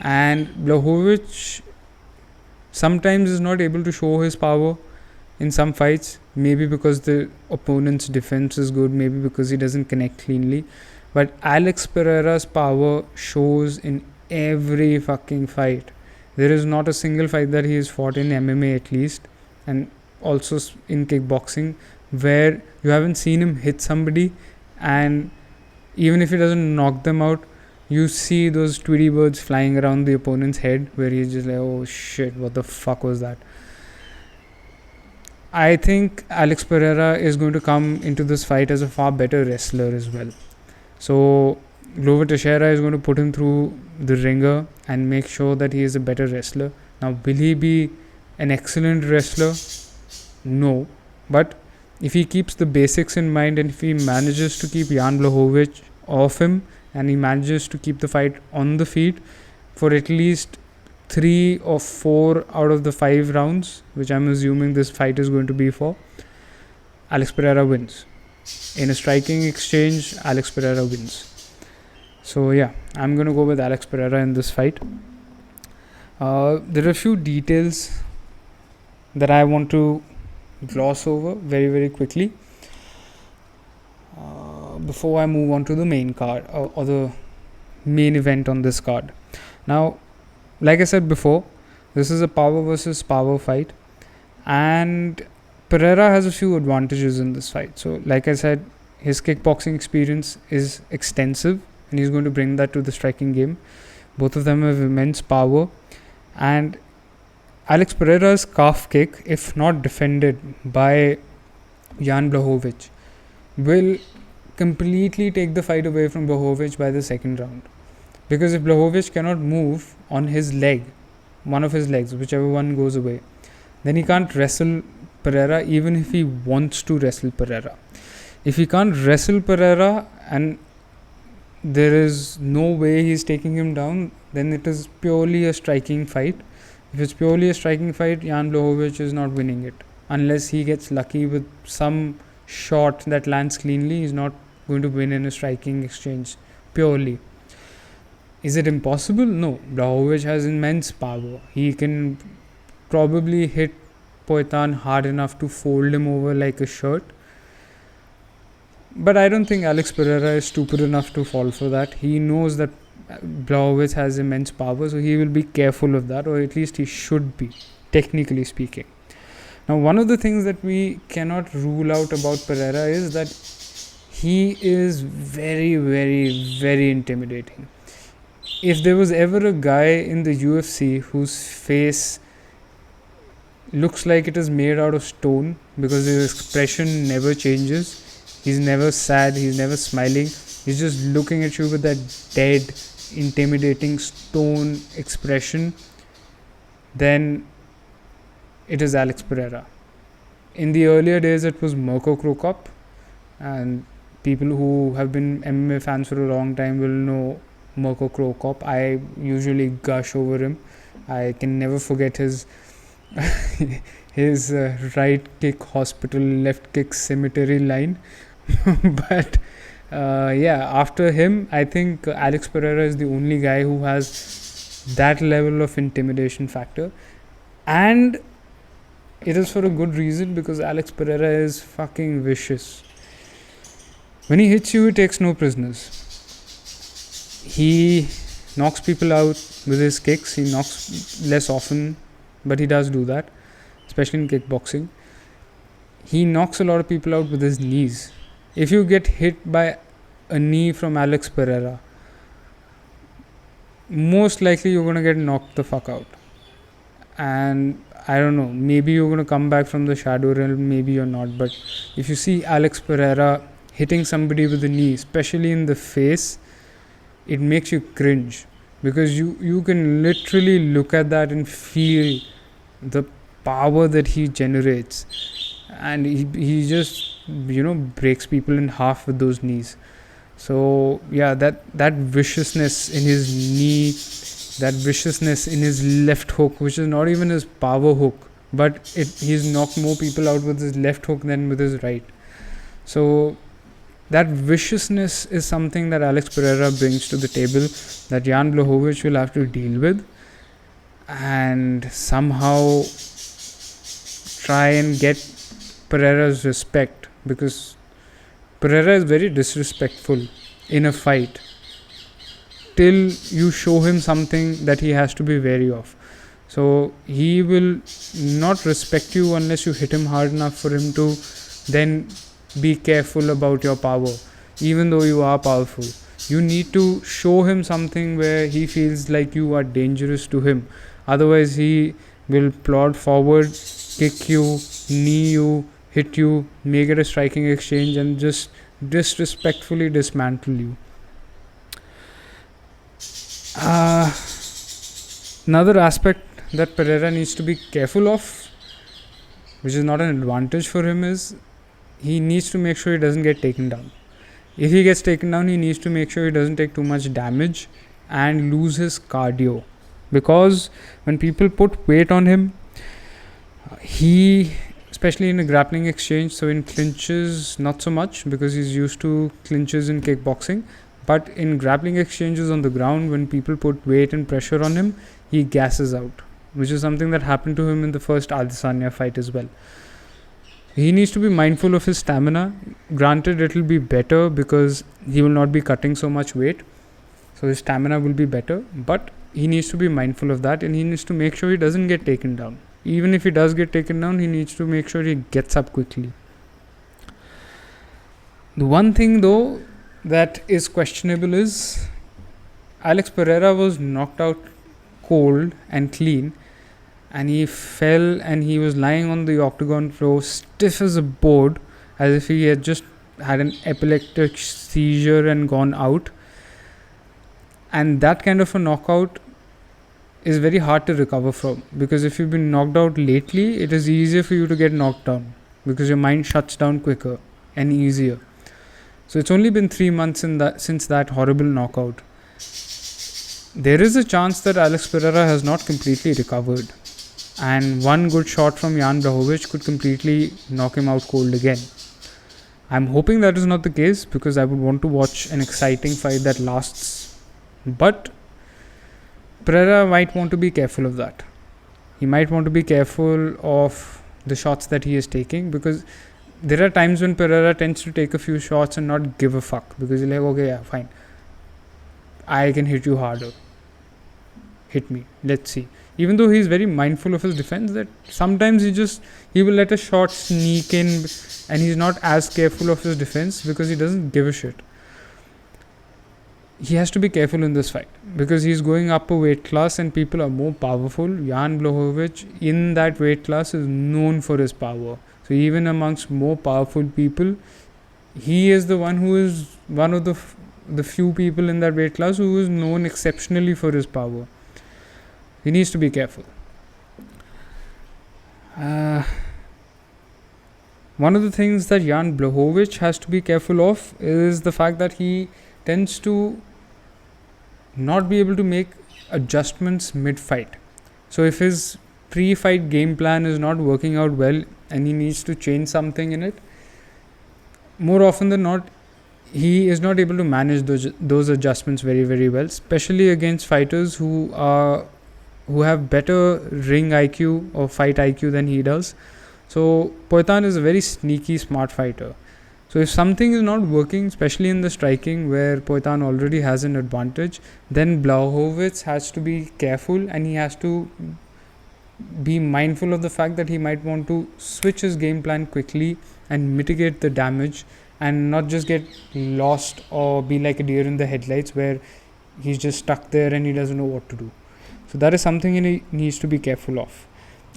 And Blachowicz sometimes is not able to show his power in some fights, maybe because the opponent's defense is good, maybe because he doesn't connect cleanly. But Alex Pereira's power shows in every fucking fight. There is not a single fight that he has fought in MMA, at least, and also in kickboxing, where you haven't seen him hit somebody, and even if he doesn't knock them out, you see those Tweety birds flying around the opponent's head, where he's just like, oh shit, what the fuck was that? I think Alex Pereira is going to come into this fight as a far better wrestler as well. So Glover Teixeira is going to put him through the ringer and make sure that he is a better wrestler. Now, will he be an excellent wrestler? No. But if he keeps the basics in mind, and if he manages to keep Jan Blachowicz off him, and he manages to keep the fight on the feet for at least 3 or 4 out of the 5 rounds, which I'm assuming this fight is going to be for, Alex Pereira wins. In a striking exchange, Alex Pereira wins. So I'm going to go with Alex Pereira in this fight. There are a few details that I want to gloss over very, very quickly before I move on to the main card or the main event on this card. Now, like I said before, this is a power versus power fight, and Pereira has a few advantages in this fight. So, like I said, his kickboxing experience is extensive, and he's going to bring that to the striking game. Both of them have immense power, and Alex Pereira's calf kick, if not defended by Jan Blachowicz, will completely take the fight away from Blachowicz by the second round. Because if Blachowicz cannot move on his leg, one of his legs, whichever one goes away, then he can't wrestle Pereira, even if he wants to wrestle Pereira. If he can't wrestle Pereira and there is no way he's taking him down, then it is purely a striking fight. If it's purely a striking fight, Jan Blachowicz is not winning it. Unless he gets lucky with some shot that lands cleanly, he's not going to win in a striking exchange purely. Is it impossible? No. Blachowicz has immense power. He can probably hit Poitin hard enough to fold him over like a shirt. But I don't think Alex Pereira is stupid enough to fall for that. He knows that Blachowicz has immense power, so he will be careful of that, or at least he should be, technically speaking. Now, one of the things that we cannot rule out about Pereira is that he is very, very, very intimidating. If there was ever a guy in the UFC whose face looks like it is made out of stone because his expression never changes. He's never sad, he's never smiling. He's just looking at you with that dead, intimidating stone expression. Then it is Alex Pereira. In the earlier days, it was Mirko Cro Cop, and people who have been MMA fans for a long time will know Mirko Cro Cop. I usually gush over him. I can never forget his his right kick hospital, left kick cemetery line. But after him, I think Alex Pereira is the only guy who has that level of intimidation factor, and it is for a good reason, because Alex Pereira is fucking vicious. When he hits you, he takes no prisoners. He knocks people out with his kicks. He knocks less often, but he does do that, especially in kickboxing. He knocks a lot of people out with his knees. If you get hit by a knee from Alex Pereira, most likely you're going to get knocked the fuck out. And I don't know, maybe you're going to come back from the shadow realm, maybe you're not. But if you see Alex Pereira hitting somebody with a knee, especially in the face, it makes you cringe, because you can literally look at that and feel the power that he generates, and he just breaks people in half with those knees. So that viciousness in his knee, that viciousness in his left hook, which is not even his power hook, but he's knocked more people out with his left hook than with his right. So that viciousness is something that Alex Pereira brings to the table, that Jan Blachowicz will have to deal with and somehow try and get Pereira's respect, because Pereira is very disrespectful in a fight till you show him something that he has to be wary of. So he will not respect you unless you hit him hard enough for him to then be careful about your power. Even though you are powerful, you need to show him something where he feels like you are dangerous to him. Otherwise he will plod forward, kick you, knee you, hit you, make it a striking exchange, and just disrespectfully dismantle you. Another aspect that Pereira needs to be careful of, which is not an advantage for him, is he needs to make sure he doesn't get taken down. If he gets taken down, he needs to make sure he doesn't take too much damage and lose his cardio, because when people put weight on him, he, especially in a grappling exchange, so in clinches not so much, because he's used to clinches in kickboxing, but in grappling exchanges on the ground, when people put weight and pressure on him, he gasses out, which is something that happened to him in the first Adesanya fight as well. He needs to be mindful of his stamina. Granted, it will be better because he will not be cutting so much weight, so his stamina will be better, but he needs to be mindful of that, and he needs to make sure he doesn't get taken down. Even if he does get taken down, he needs to make sure he gets up quickly. The one thing though that is questionable is Alex Pereira was knocked out cold and clean, and he fell and he was lying on the octagon floor stiff as a board, as if he had just had an epileptic seizure and gone out. And that kind of a knockout is very hard to recover from, because if you've been knocked out lately, it is easier for you to get knocked down because your mind shuts down quicker and easier. So it's only been 3 months since that horrible knockout. There is a chance that Alex Pereira has not completely recovered, and one good shot from Jan Blachowicz could completely knock him out cold again. I'm hoping that is not the case, because I would want to watch an exciting fight that lasts. But Pereira might want to be careful of that. He might want to be careful of the shots that he is taking, because there are times when Pereira tends to take a few shots and not give a fuck, because he's like, okay, yeah, fine, I can hit you harder, hit me, let's see. Even though he's very mindful of his defense, that sometimes he will let a shot sneak in, and he's not as careful of his defense because he doesn't give a shit. he has to be careful in this fight because he's going up a weight class and people are more powerful. Jan Blachowicz in that weight class is known for his power. So even amongst more powerful people, he is the one who is one of the few people in that weight class who is known exceptionally for his power. He needs to be careful. One of the things that Jan Blachowicz has to be careful of is the fact that he tends to not be able to make adjustments mid-fight. So if his pre-fight game plan is not working out well and he needs to change something in it, more often than not, he is not able to manage those adjustments very, very well, especially against fighters who have better ring IQ or fight IQ than he does. So Poitin is a very sneaky, smart fighter. So if something is not working, especially in the striking where Poitin already has an advantage, then Blachowicz has to be careful and he has to be mindful of the fact that he might want to switch his game plan quickly and mitigate the damage and not just get lost or be like a deer in the headlights where he's just stuck there and he doesn't know what to do. So that is something he needs to be careful of.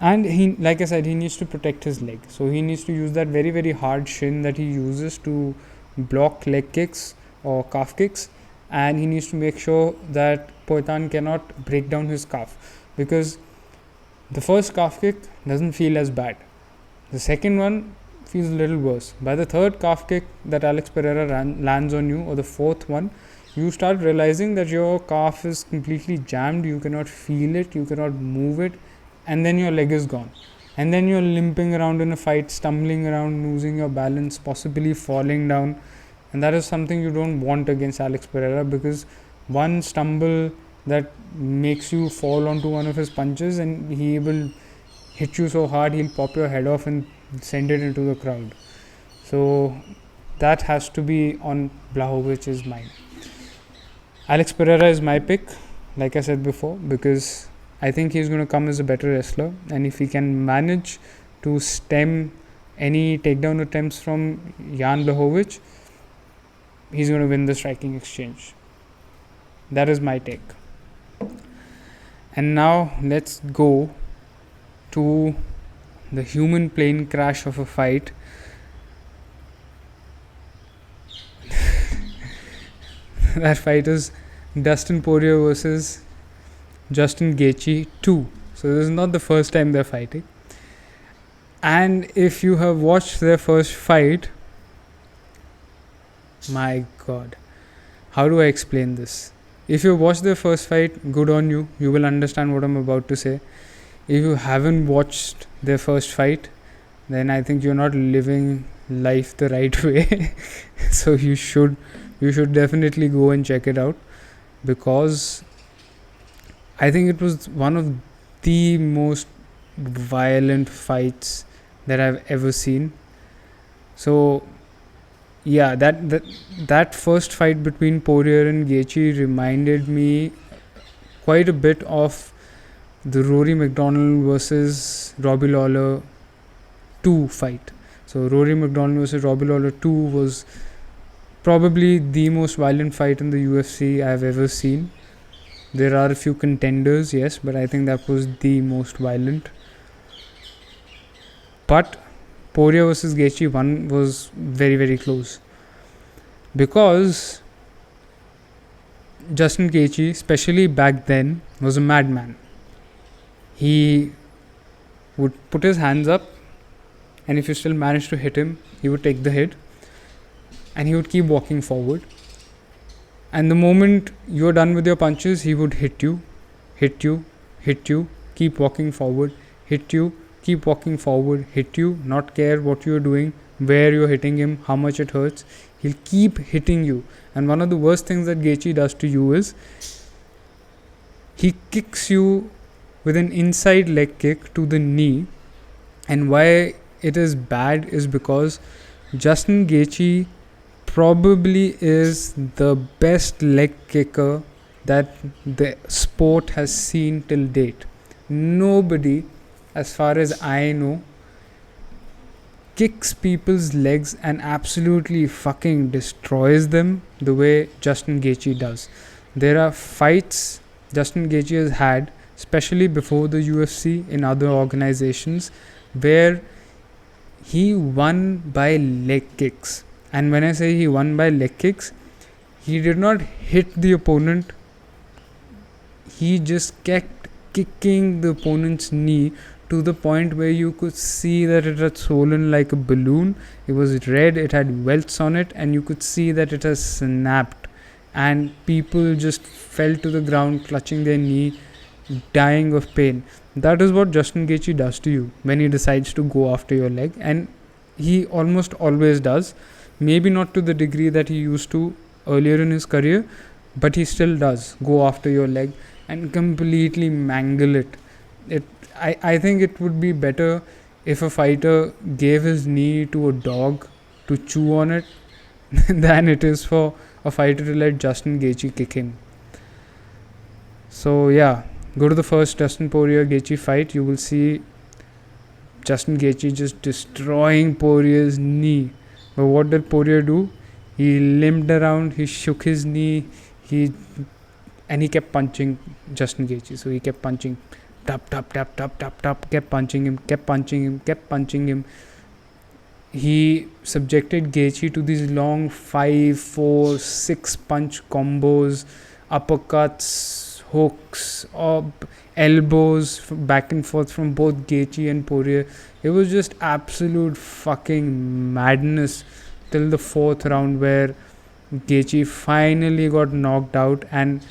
And he, like I said, he needs to protect his leg. So he needs to use that very, very hard shin that he uses to block leg kicks or calf kicks. And he needs to make sure that Poitin cannot break down his calf. Because the first calf kick doesn't feel as bad. The second one feels a little worse. By the third calf kick that Alex Pereira lands on you, or the fourth one, you start realizing that your calf is completely jammed. You cannot feel it. You cannot move it. And then your leg is gone. And then you're limping around in a fight, stumbling around, losing your balance, possibly falling down. And that is something you don't want against Alex Pereira, because one stumble that makes you fall onto one of his punches and he will hit you so hard he'll pop your head off and send it into the crowd. So that has to be on Blachowicz's mind. Alex Pereira is my pick, like I said before, because I think he's going to come as a better wrestler, and if he can manage to stem any takedown attempts from Jan Blachowicz, he's going to win the striking exchange. That is my take. And now let's go to the human plane crash of a fight. That fight is Dustin Poirier versus Justin Gaethje 2. So this is not the first time they're fighting. And if you have watched their first fight, my God, how do I explain this? If you watched their first fight, good on you. You will understand what I'm about to say. If you haven't watched their first fight, then I think you're not living life the right way. So you should definitely go and check it out, because I think it was one of the most violent fights that I've ever seen. So yeah, that first fight between Poirier and Gaethje reminded me quite a bit of the Rory McDonald versus Robbie Lawler 2 fight. So Rory McDonald versus Robbie Lawler 2 was probably the most violent fight in the UFC I've ever seen. There are a few contenders, yes, but I think that was the most violent. But Poirier versus Gaethje 1 was very, very close, because Justin Gaethje, especially back then, was a madman. He would put his hands up, and if you still managed to hit him, he would take the hit and he would keep walking forward. And the moment you're done with your punches, he would hit you, keep walking forward, hit you, keep walking forward, hit you, not care what you're doing, where you're hitting him, how much it hurts. He'll keep hitting you. And one of the worst things that Gaethje does to you is he kicks you with an inside leg kick to the knee. And why it is bad is because Justin Gaethje probably is the best leg kicker that the sport has seen till date. Nobody, as far as I know, kicks people's legs and absolutely fucking destroys them the way Justin Gaethje does. There are fights Justin Gaethje has had, especially before the UFC in other organizations, where he won by leg kicks. And when I say he won by leg kicks, he did not hit the opponent. He just kept kicking the opponent's knee to the point where you could see that it had swollen like a balloon. It was red, it had welts on it, and you could see that it has snapped. And people just fell to the ground, clutching their knee, dying of pain. That is what Justin Gaethje does to you when he decides to go after your leg. And he almost always does. Maybe not to the degree that he used to earlier in his career, but he still does go after your leg and completely mangle it. I think it would be better if a fighter gave his knee to a dog to chew on it than it is for a fighter to let Justin Gaethje kick him. So yeah, go to the first Dustin Poirier Gaethje fight. You will see Justin Gaethje just destroying Poirier's knee. But what did Poirier do? He limped around, he shook his knee, and he kept punching Justin Gaethje. So he kept punching, tap, kept punching him. He subjected Gaethje to these long 5, 4, 6 punch combos, uppercuts, hooks, elbows back and forth from both Gaethje and Poirier. It was just absolute fucking madness till the 4th round, where Gaethje finally got knocked out. And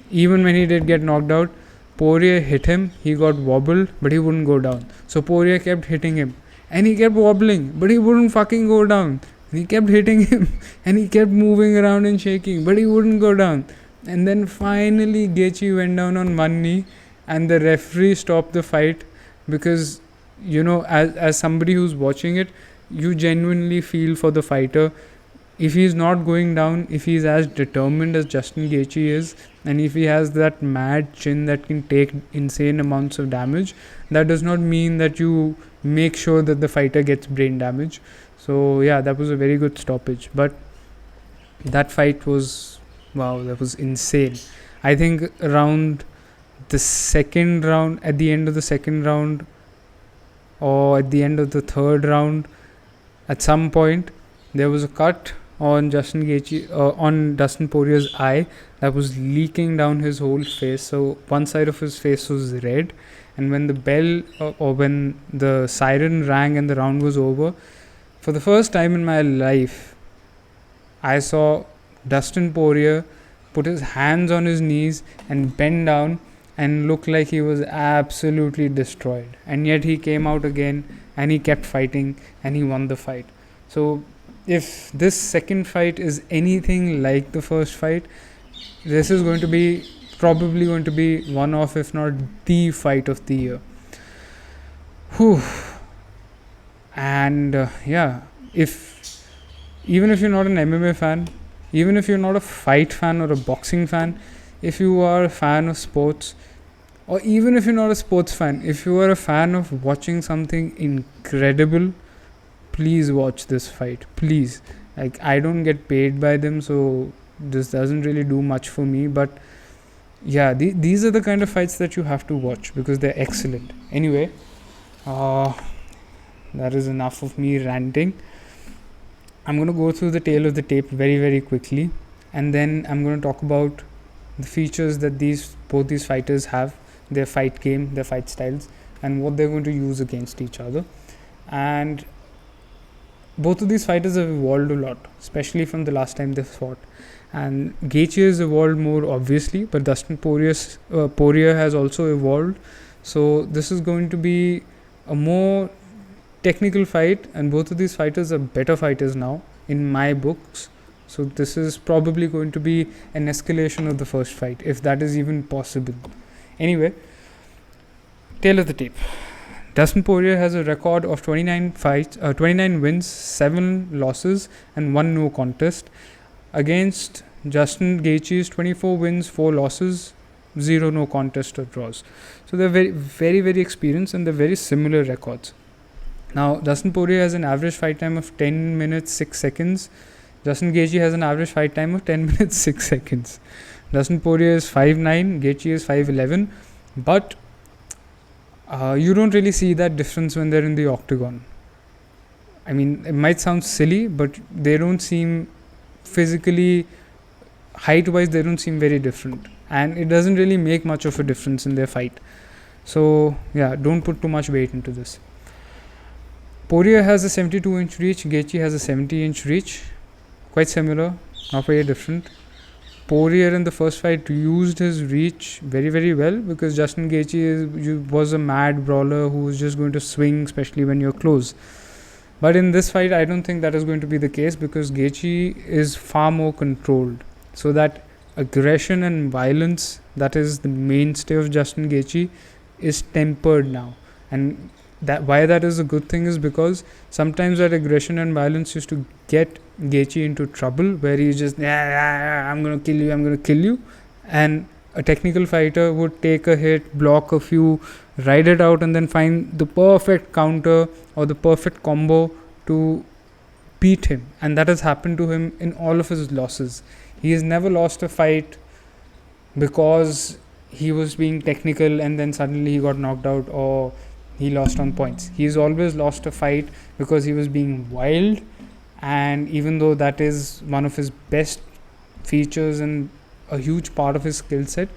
even when he did get knocked out, Poirier hit him, he got wobbled, but he wouldn't go down. So Poirier kept hitting him, and he kept wobbling, but he wouldn't fucking go down. And he kept hitting him, and he kept moving around and shaking, but he wouldn't go down. And then finally Gaethje went down on one knee, and the referee stopped the fight, because, you know, as somebody who's watching it, you genuinely feel for the fighter. If he's not going down, if he's as determined as Justin Gaethje is, and if he has that mad chin that can take insane amounts of damage, that does not mean that you make sure that the fighter gets brain damage. So yeah, that was a very good stoppage. But that fight was, wow, that was insane. I think around the second round, at the end of the second round, or at the end of the third round, at some point there was a cut on Justin Gaethje, on Dustin Poirier's eye, that was leaking down his whole face. So one side of his face was red, and when the bell or when the siren rang and the round was over, for the first time in my life, I saw Dustin Poirier put his hands on his knees and bend down and look like he was absolutely destroyed. And yet he came out again, and he kept fighting, and he won the fight. So if this second fight is anything like the first fight, this is probably going to be one of, if not the fight of the year. Whew. And even if you're not an MMA fan, even if you're not a fight fan or a boxing fan, if you are a fan of sports, or even if you're not a sports fan, if you are a fan of watching something incredible, please watch this fight. Please. Like, I don't get paid by them, so this doesn't really do much for me, but yeah, these are the kind of fights that you have to watch because they're excellent. Anyway, that is enough of me ranting. I'm going to go through the tail of the tape very, very quickly, and then I'm going to talk about the features that both these fighters have, their fight game, their fight styles, and what they're going to use against each other. And both of these fighters have evolved a lot, especially from the last time they fought. And Gaethje has evolved more, obviously, but Dustin Poirier has also evolved. So this is going to be a more technical fight, and both of these fighters are better fighters now, in my books. So this is probably going to be an escalation of the first fight, if that is even possible. Anyway, tail of the tape. Dustin Poirier has a record of 29 wins, 7 losses, and 1 no contest, against Justin Gaethje's 24 wins, 4 losses, 0 no contest or draws. So they're very, very, very experienced, and they're very similar records. Now, Dustin Poirier has an average fight time of 10 minutes 6 seconds. Justin Gaethje has an average fight time of 10 minutes 6 seconds. Dustin Poirier is 5'9", Gaethje is 5'11", but you don't really see that difference when they're in the octagon. I mean, it might sound silly, but they don't seem physically, height-wise, they don't seem very different. And it doesn't really make much of a difference in their fight. So, yeah, don't put too much weight into this. Poirier has a 72-inch reach, Gaethje has a 70-inch reach. Quite similar, not very different. Poirier in the first fight used his reach very, very well because Justin Gaethje was a mad brawler who was just going to swing, especially when you're close. But in this fight, I don't think that is going to be the case because Gaethje is far more controlled. So that aggression and violence that is the mainstay of Justin Gaethje is tempered now. And that why that is a good thing is because sometimes that aggression and violence used to get Gaethje into trouble where he's just I'm going to kill you, and a technical fighter would take a hit, block a few, ride it out, and then find the perfect counter or the perfect combo to beat him. And that has happened to him in all of his losses. He has never lost a fight because he was being technical and then suddenly he got knocked out or he lost on points. He's always lost a fight because he was being wild, and even though that is one of his best features and a huge part of his skill set,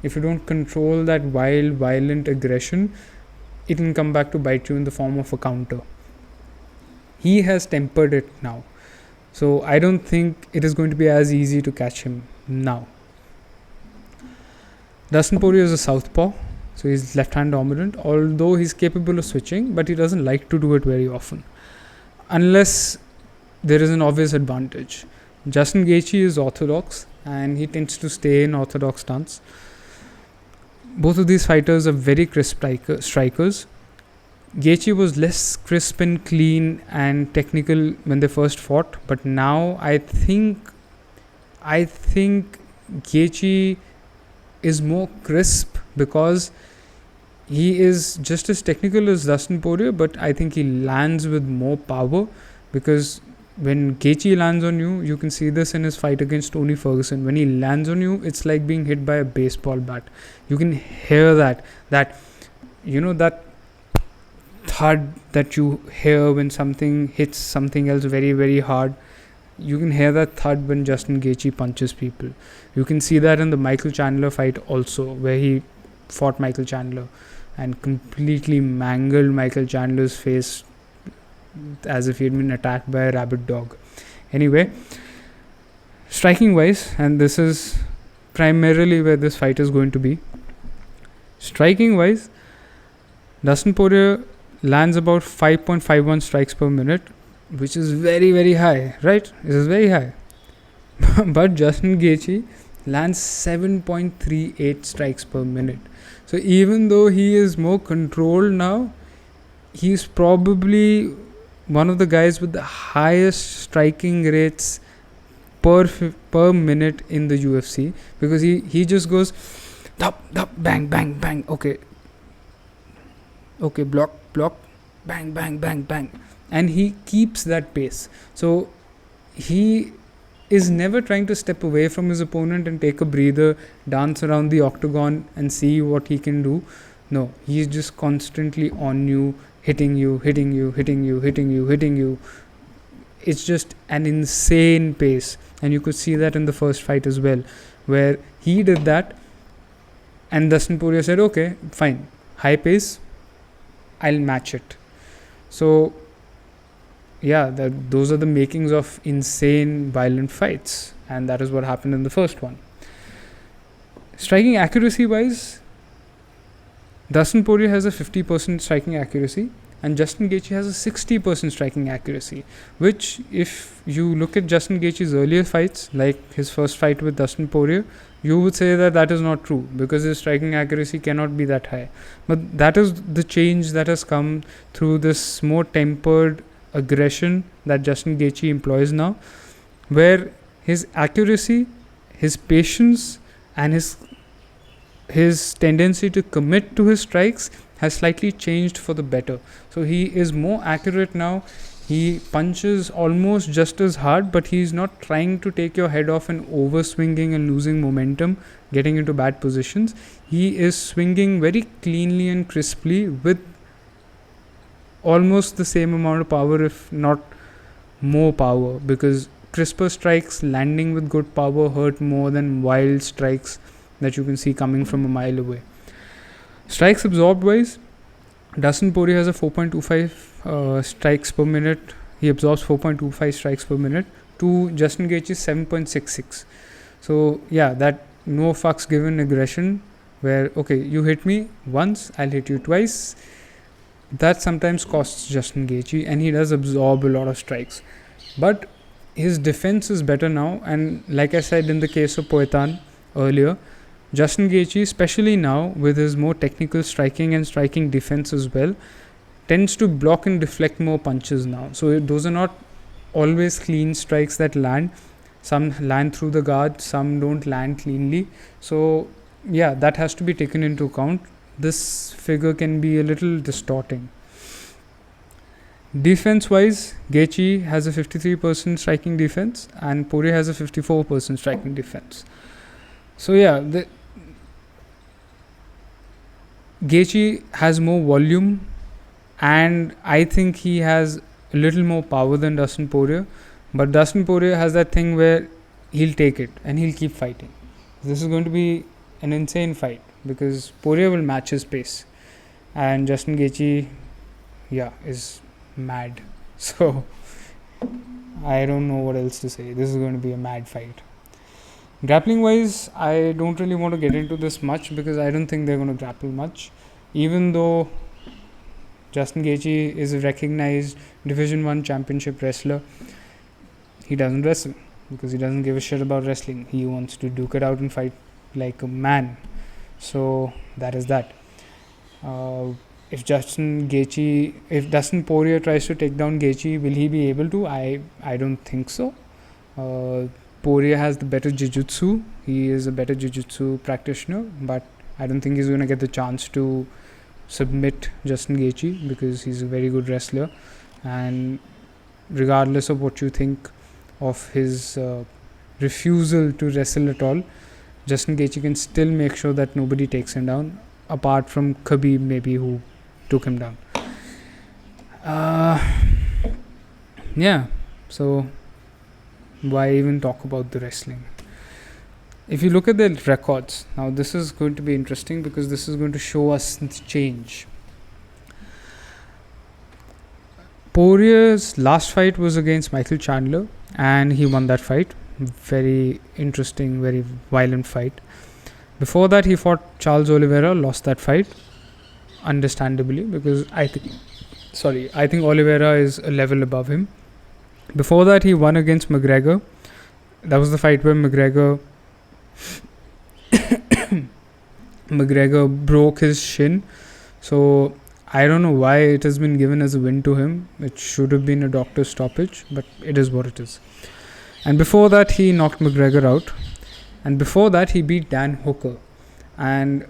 if you don't control that wild, violent aggression, it can come back to bite you in the form of a counter. He has tempered it now. So I don't think it is going to be as easy to catch him now. Dustin Poirier is a southpaw, so he's left-hand dominant, although he's capable of switching, but he doesn't like to do it very often, unless there is an obvious advantage. Justin Gaethje is orthodox, and he tends to stay in orthodox stance. Both of these fighters are very crisp strikers. Gaethje was less crisp and clean and technical when they first fought, but now I think Gaethje is more crisp because he is just as technical as Dustin Poirier, but I think he lands with more power because when Gaethje lands on you, you can see this in his fight against Tony Ferguson. When he lands on you, it's like being hit by a baseball bat. You can hear that thud that you hear when something hits something else very, very hard. You can hear that thud when Justin Gaethje punches people. You can see that in the Michael Chandler fight also, where he fought Michael Chandler and completely mangled Michael Chandler's face as if he had been attacked by a rabid dog. Anyway, striking wise, and this is primarily where this fight is going to be. Striking wise, Dustin Poirier lands about 5.51 strikes per minute, which is very, very high, right? This is very high. But Justin Gaethje lands 7.38 strikes per minute. So even though he is more controlled now, he's probably one of the guys with the highest striking rates per minute in the UFC, because he just goes thop, thop, bang, bang, bang, okay, block, bang, bang, bang, bang, and he keeps that pace. So he is never trying to step away from his opponent and take a breather, dance around the octagon and see what he can do. No, he's just constantly on you, hitting you. It's just an insane pace, and you could see that in the first fight as well, where he did that and Dustin Poirier said, okay, fine, high pace, I'll match it. So yeah, those are the makings of insane violent fights, and that is what happened in the first one. Striking accuracy wise, Dustin Poirier has a 50% striking accuracy and Justin Gaethje has a 60% striking accuracy, which if you look at Justin Gaethje's earlier fights, like his first fight with Dustin Poirier, you would say that is not true because his striking accuracy cannot be that high. But that is the change that has come through this more tempered aggression that Justin Gaethje employs now, where his accuracy, his patience and his his tendency to commit to his strikes has slightly changed for the better. So he is more accurate now. He punches almost just as hard, but he's not trying to take your head off and over swinging and losing momentum, getting into bad positions. He is swinging very cleanly and crisply with almost the same amount of power, if not more power, because crisper strikes landing with good power hurt more than wild strikes that you can see coming from a mile away. Strikes absorbed wise, Dustin Poirier has a 4.25 strikes per minute. He absorbs 4.25 strikes per minute to Justin Gaethje's 7.66. So yeah, that no fucks given aggression, where okay, you hit me once, I'll hit you twice. That sometimes costs Justin Gaethje, and he does absorb a lot of strikes. But his defense is better now, and like I said in the case of Poetan earlier, Justin Gaethje, especially now with his more technical striking and striking defense as well, tends to block and deflect more punches now. So those are not always clean strikes that land. Some land through the guard, some don't land cleanly. So yeah, that has to be taken into account. This figure can be a little distorting. Defense wise, Gaethje has a 53% striking defense and Poirier has a 54% striking defense. So yeah, Gaethje has more volume, and I think he has a little more power than Dustin Poirier. But Dustin Poirier has that thing where he'll take it and he'll keep fighting. This is going to be an insane fight because Poirier will match his pace, and Justin Gaethje, is mad. So I don't know what else to say. This is going to be a mad fight. Grappling wise, I don't really want to get into this much because I don't think they're going to grapple much. Even though Justin Gaethje is a recognized Division 1 championship wrestler, he doesn't wrestle because he doesn't give a shit about wrestling. He wants to duke it out and fight like a man. So that is that. If Dustin Poirier tries to take down Gaethje, will he be able to? I don't think so. Poirier has the better jiu-jitsu. He is a better jiu-jitsu practitioner, but I don't think he's going to get the chance to submit Justin Gaethje because he's a very good wrestler. And regardless of what you think of his refusal to wrestle at all, Justin Gaethje can still make sure that nobody takes him down, apart from Khabib maybe, who took him down. So why even talk about the wrestling? If you look at the records, now this is going to be interesting because this is going to show us the change. Poirier's last fight was against Michael Chandler and he won that fight. Very interesting, very violent fight. Before that, he fought Charles Oliveira, lost that fight, understandably, because I think Oliveira is a level above him. Before that, he won against McGregor. That was the fight where McGregor broke his shin. So I don't know why it has been given as a win to him. It should have been a doctor's stoppage, but it is what it is. And before that, he knocked McGregor out. And before that, he beat Dan Hooker. And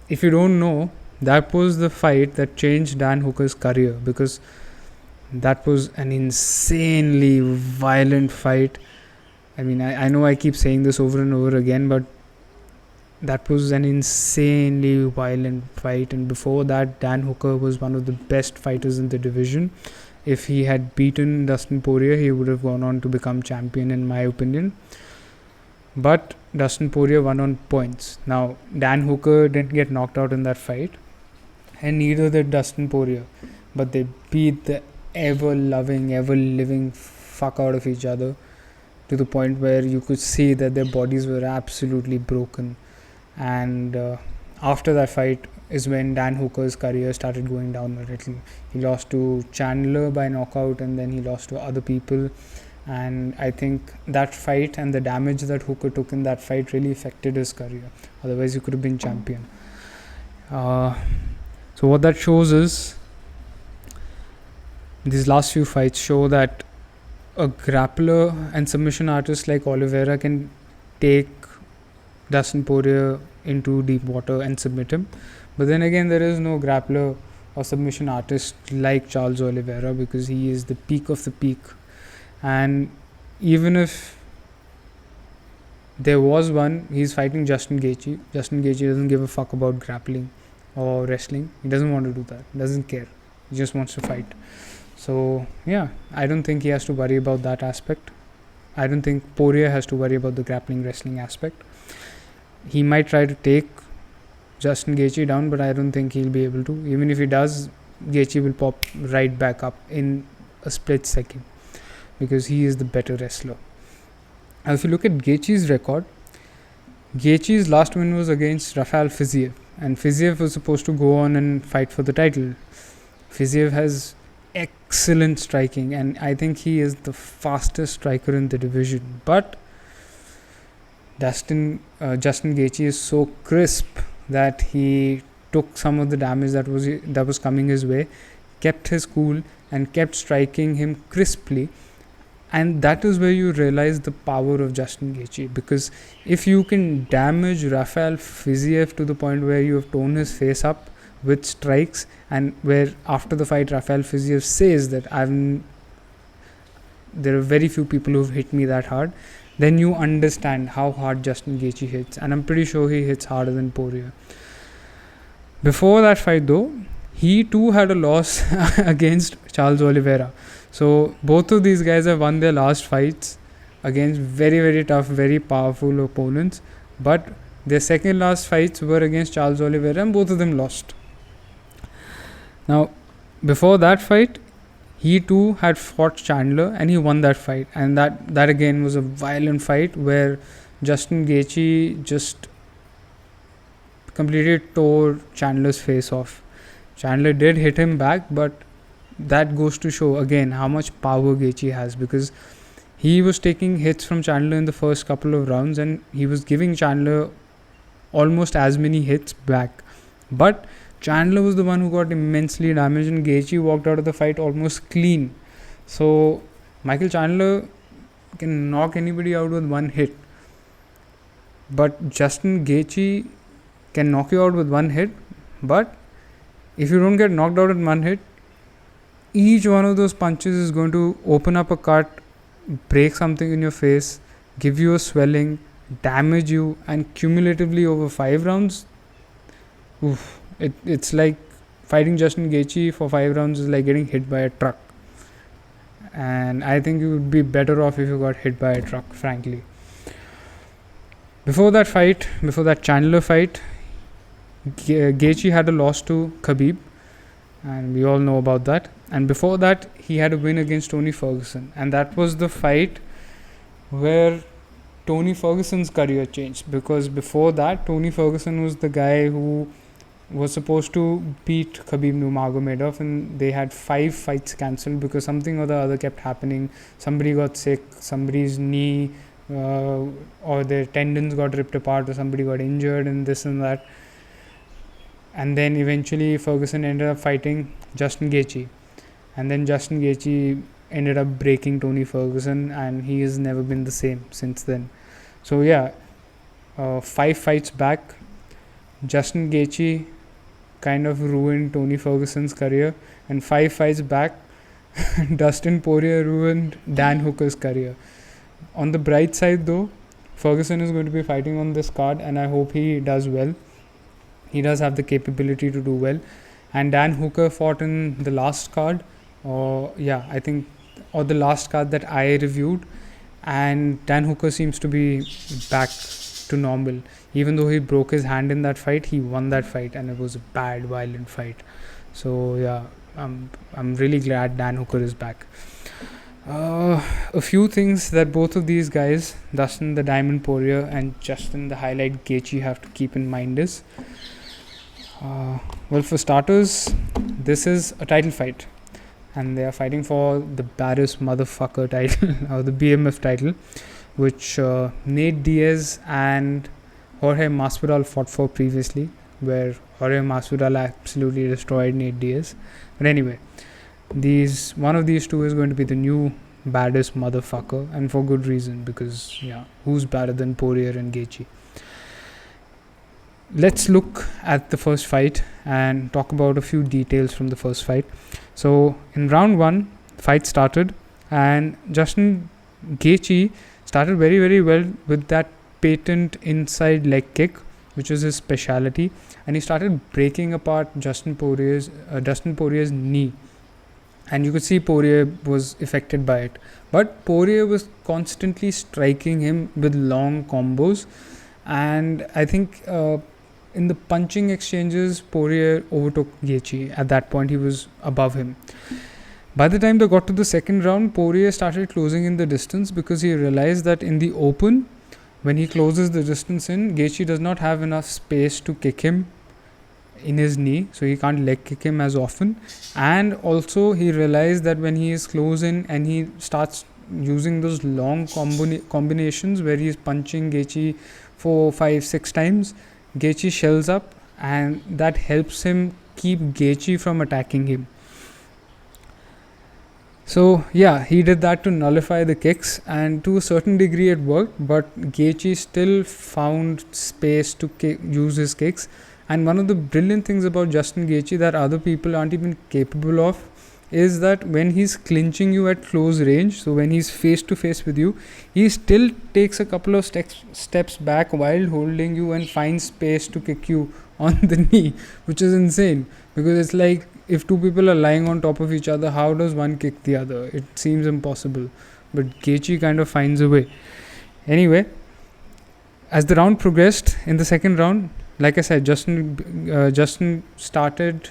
if you don't know, that was the fight that changed Dan Hooker's career, because that was an insanely violent fight. I mean, I know I keep saying this over and over again, but that was an insanely violent fight. And before that, Dan Hooker was one of the best fighters in the division. If he had beaten Dustin Poirier, he would have gone on to become champion, in my opinion. But Dustin Poirier won on points. Now, Dan Hooker didn't get knocked out in that fight, and neither did Dustin Poirier. But they beat the ever-loving, ever-living fuck out of each other to the point where you could see that their bodies were absolutely broken. And after that fight is when Dan Hooker's career started going down a little. He lost to Chandler by knockout, and then he lost to other people. And I think that fight and the damage that Hooker took in that fight really affected his career. Otherwise, he could have been champion. So what that shows is, these last few fights show that a grappler and submission artist like Oliveira can take Dustin Poirier into deep water and submit him. But then again, there is no grappler or submission artist like Charles Oliveira, because he is the peak of the peak. And even if there was one, he's fighting Justin Gaethje. Justin Gaethje doesn't give a fuck about grappling or wrestling. He doesn't want to do that. He doesn't care. He just wants to fight. So yeah, I don't think he has to worry about that aspect. I don't think Poirier has to worry about the grappling wrestling aspect. He might try to take Justin Gaethje down, but I don't think he'll be able to. Even if he does, Gaethje will pop right back up in a split second, because he is the better wrestler. Now, if you look at Gaethje's record, Gaethje's last win was against Rafael Fiziev, and Fiziev was supposed to go on and fight for the title. Fiziev has excellent striking, and I think he is the fastest striker in the division. But Justin Gaethje is so crisp that he took some of the damage that was coming his way, kept his cool, and kept striking him crisply. And that is where you realize the power of Justin Gaethje, because if you can damage Rafael Fiziev to the point where you have torn his face up with strikes, and where after the fight Rafael Fiziev says that there are very few people who've hit me that hard, then you understand how hard Justin Gaethje hits, and I'm pretty sure he hits harder than Poirier. Before that fight though, he too had a loss against Charles Oliveira. So both of these guys have won their last fights against very, very tough, very powerful opponents, but their second last fights were against Charles Oliveira, and both of them lost. Now, before that fight, he too had fought Chandler, and he won that fight, and that again was a violent fight where Justin Gaethje just completely tore Chandler's face off. Chandler did hit him back, but that goes to show again how much power Gaethje has, because he was taking hits from Chandler in the first couple of rounds, and he was giving Chandler almost as many hits back. But Chandler was the one who got immensely damaged, and Gaethje walked out of the fight almost clean. So Michael Chandler can knock anybody out with one hit, but Justin Gaethje can knock you out with one hit. But if you don't get knocked out in one hit, each one of those punches is going to open up a cut, break something in your face, give you a swelling, damage you, and cumulatively over 5 rounds, it's like fighting Justin Gaethje for 5 rounds is like getting hit by a truck. And I think you would be better off if you got hit by a truck, frankly. Before that Chandler fight, Gaethje had a loss to Khabib, and we all know about that. And before that, he had a win against Tony Ferguson, and that was the fight where Tony Ferguson's career changed, because before that, Tony Ferguson was the guy who was supposed to beat Khabib Nurmagomedov, and they had 5 fights cancelled because something or the other kept happening. Somebody got sick, somebody's knee or their tendons got ripped apart, or somebody got injured, and this and that. And then eventually Ferguson ended up fighting Justin Gaethje, and then Justin Gaethje ended up breaking Tony Ferguson, and he has never been the same since then. So yeah, 5 fights back, Justin Gaethje kind of ruined Tony Ferguson's career, and 5 fights back, Dustin Poirier ruined Dan Hooker's career. On the bright side though, Ferguson is going to be fighting on this card, and I hope he does well. He does have the capability to do well. And Dan Hooker fought in the last card, or the last card that I reviewed, and Dan Hooker seems to be back to normal. Even though he broke his hand in that fight, he won that fight, and it was a bad, violent fight. So yeah, I'm really glad Dan Hooker is back. A few things that both of these guys, Dustin the Diamond Poirier and Justin the Highlight Gaethje, have to keep in mind is, well, for starters, this is a title fight, and they are fighting for the baddest motherfucker title, or the BMF title, which Nate Diaz and Jorge Masvidal fought for previously, where Jorge Masvidal absolutely destroyed Nate Diaz. But anyway, one of these two is going to be the new baddest motherfucker, and for good reason, because who's better than Poirier and Gaethje? let's look at the first fight and talk about a few details from the first fight. So in round 1, fight started, and Justin Gaethje started very, very well with that patent inside leg kick, which was his speciality, and he started breaking apart Dustin Poirier's knee, and you could see Poirier was affected by it. But Poirier was constantly striking him with long combos, and I think in the punching exchanges, Poirier overtook Gaethje. At that point, he was above him. By the time they got to the second round, Poirier started closing in the distance because he realized that in the open, when he closes the distance in, Gaethje does not have enough space to kick him in his knee, so he can't leg kick him as often. And also he realized that when he is close in and he starts using those long combinations where he is punching Gaethje 4, 5, 6 times, Gaethje shells up, and that helps him keep Gaethje from attacking him. So yeah, he did that to nullify the kicks, and to a certain degree it worked, but Gaethje still found space to use his kicks. And one of the brilliant things about Justin Gaethje that other people aren't even capable of is that when he's clinching you at close range, so when he's face to face with you, he still takes a couple of steps back while holding you and finds space to kick you on the knee, which is insane, because it's like if two people are lying on top of each other, how does one kick the other? It seems impossible, but Gaethje kind of finds a way. Anyway, as the round progressed, in the second round, like I said, Justin started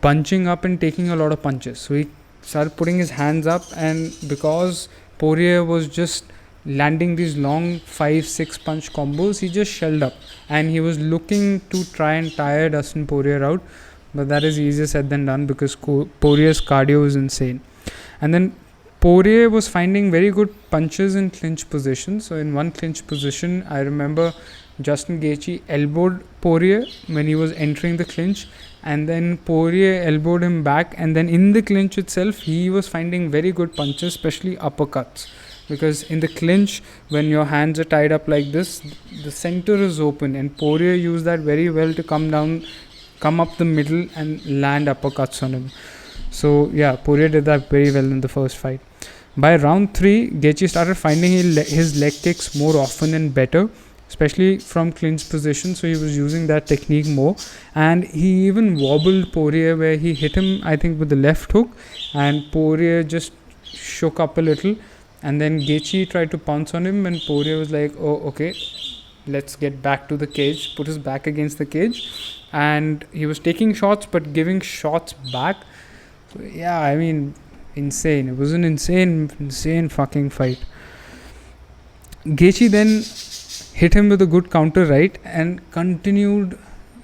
bunching up and taking a lot of punches. So he started putting his hands up, and because Poirier was just landing these long 5-6 punch combos, he just shelled up, and he was looking to try and tire Dustin Poirier out, but that is easier said than done because Poirier's cardio is insane. And then Poirier was finding very good punches in clinch position. So in one clinch position, I remember Justin Gaethje elbowed Poirier when he was entering the clinch, and then Poirier elbowed him back, and then in the clinch itself, he was finding very good punches, especially uppercuts. Because in the clinch, when your hands are tied up like this, the center is open, and Poirier used that very well to come up the middle and land uppercuts on him. So yeah, Poirier did that very well in the first fight. By round 3, Gaethje started finding his leg kicks more often and better, especially from clinch position, so he was using that technique more, and he even wobbled Poirier where he hit him, I think, with the left hook, and Poirier just shook up a little, and then Gaethje tried to pounce on him, and Poirier was like, oh okay, let's get back to the cage, put his back against the cage, and he was taking shots but giving shots back. So yeah, I mean, insane. It was an insane fucking fight. Gaethje then hit him with a good counter right and continued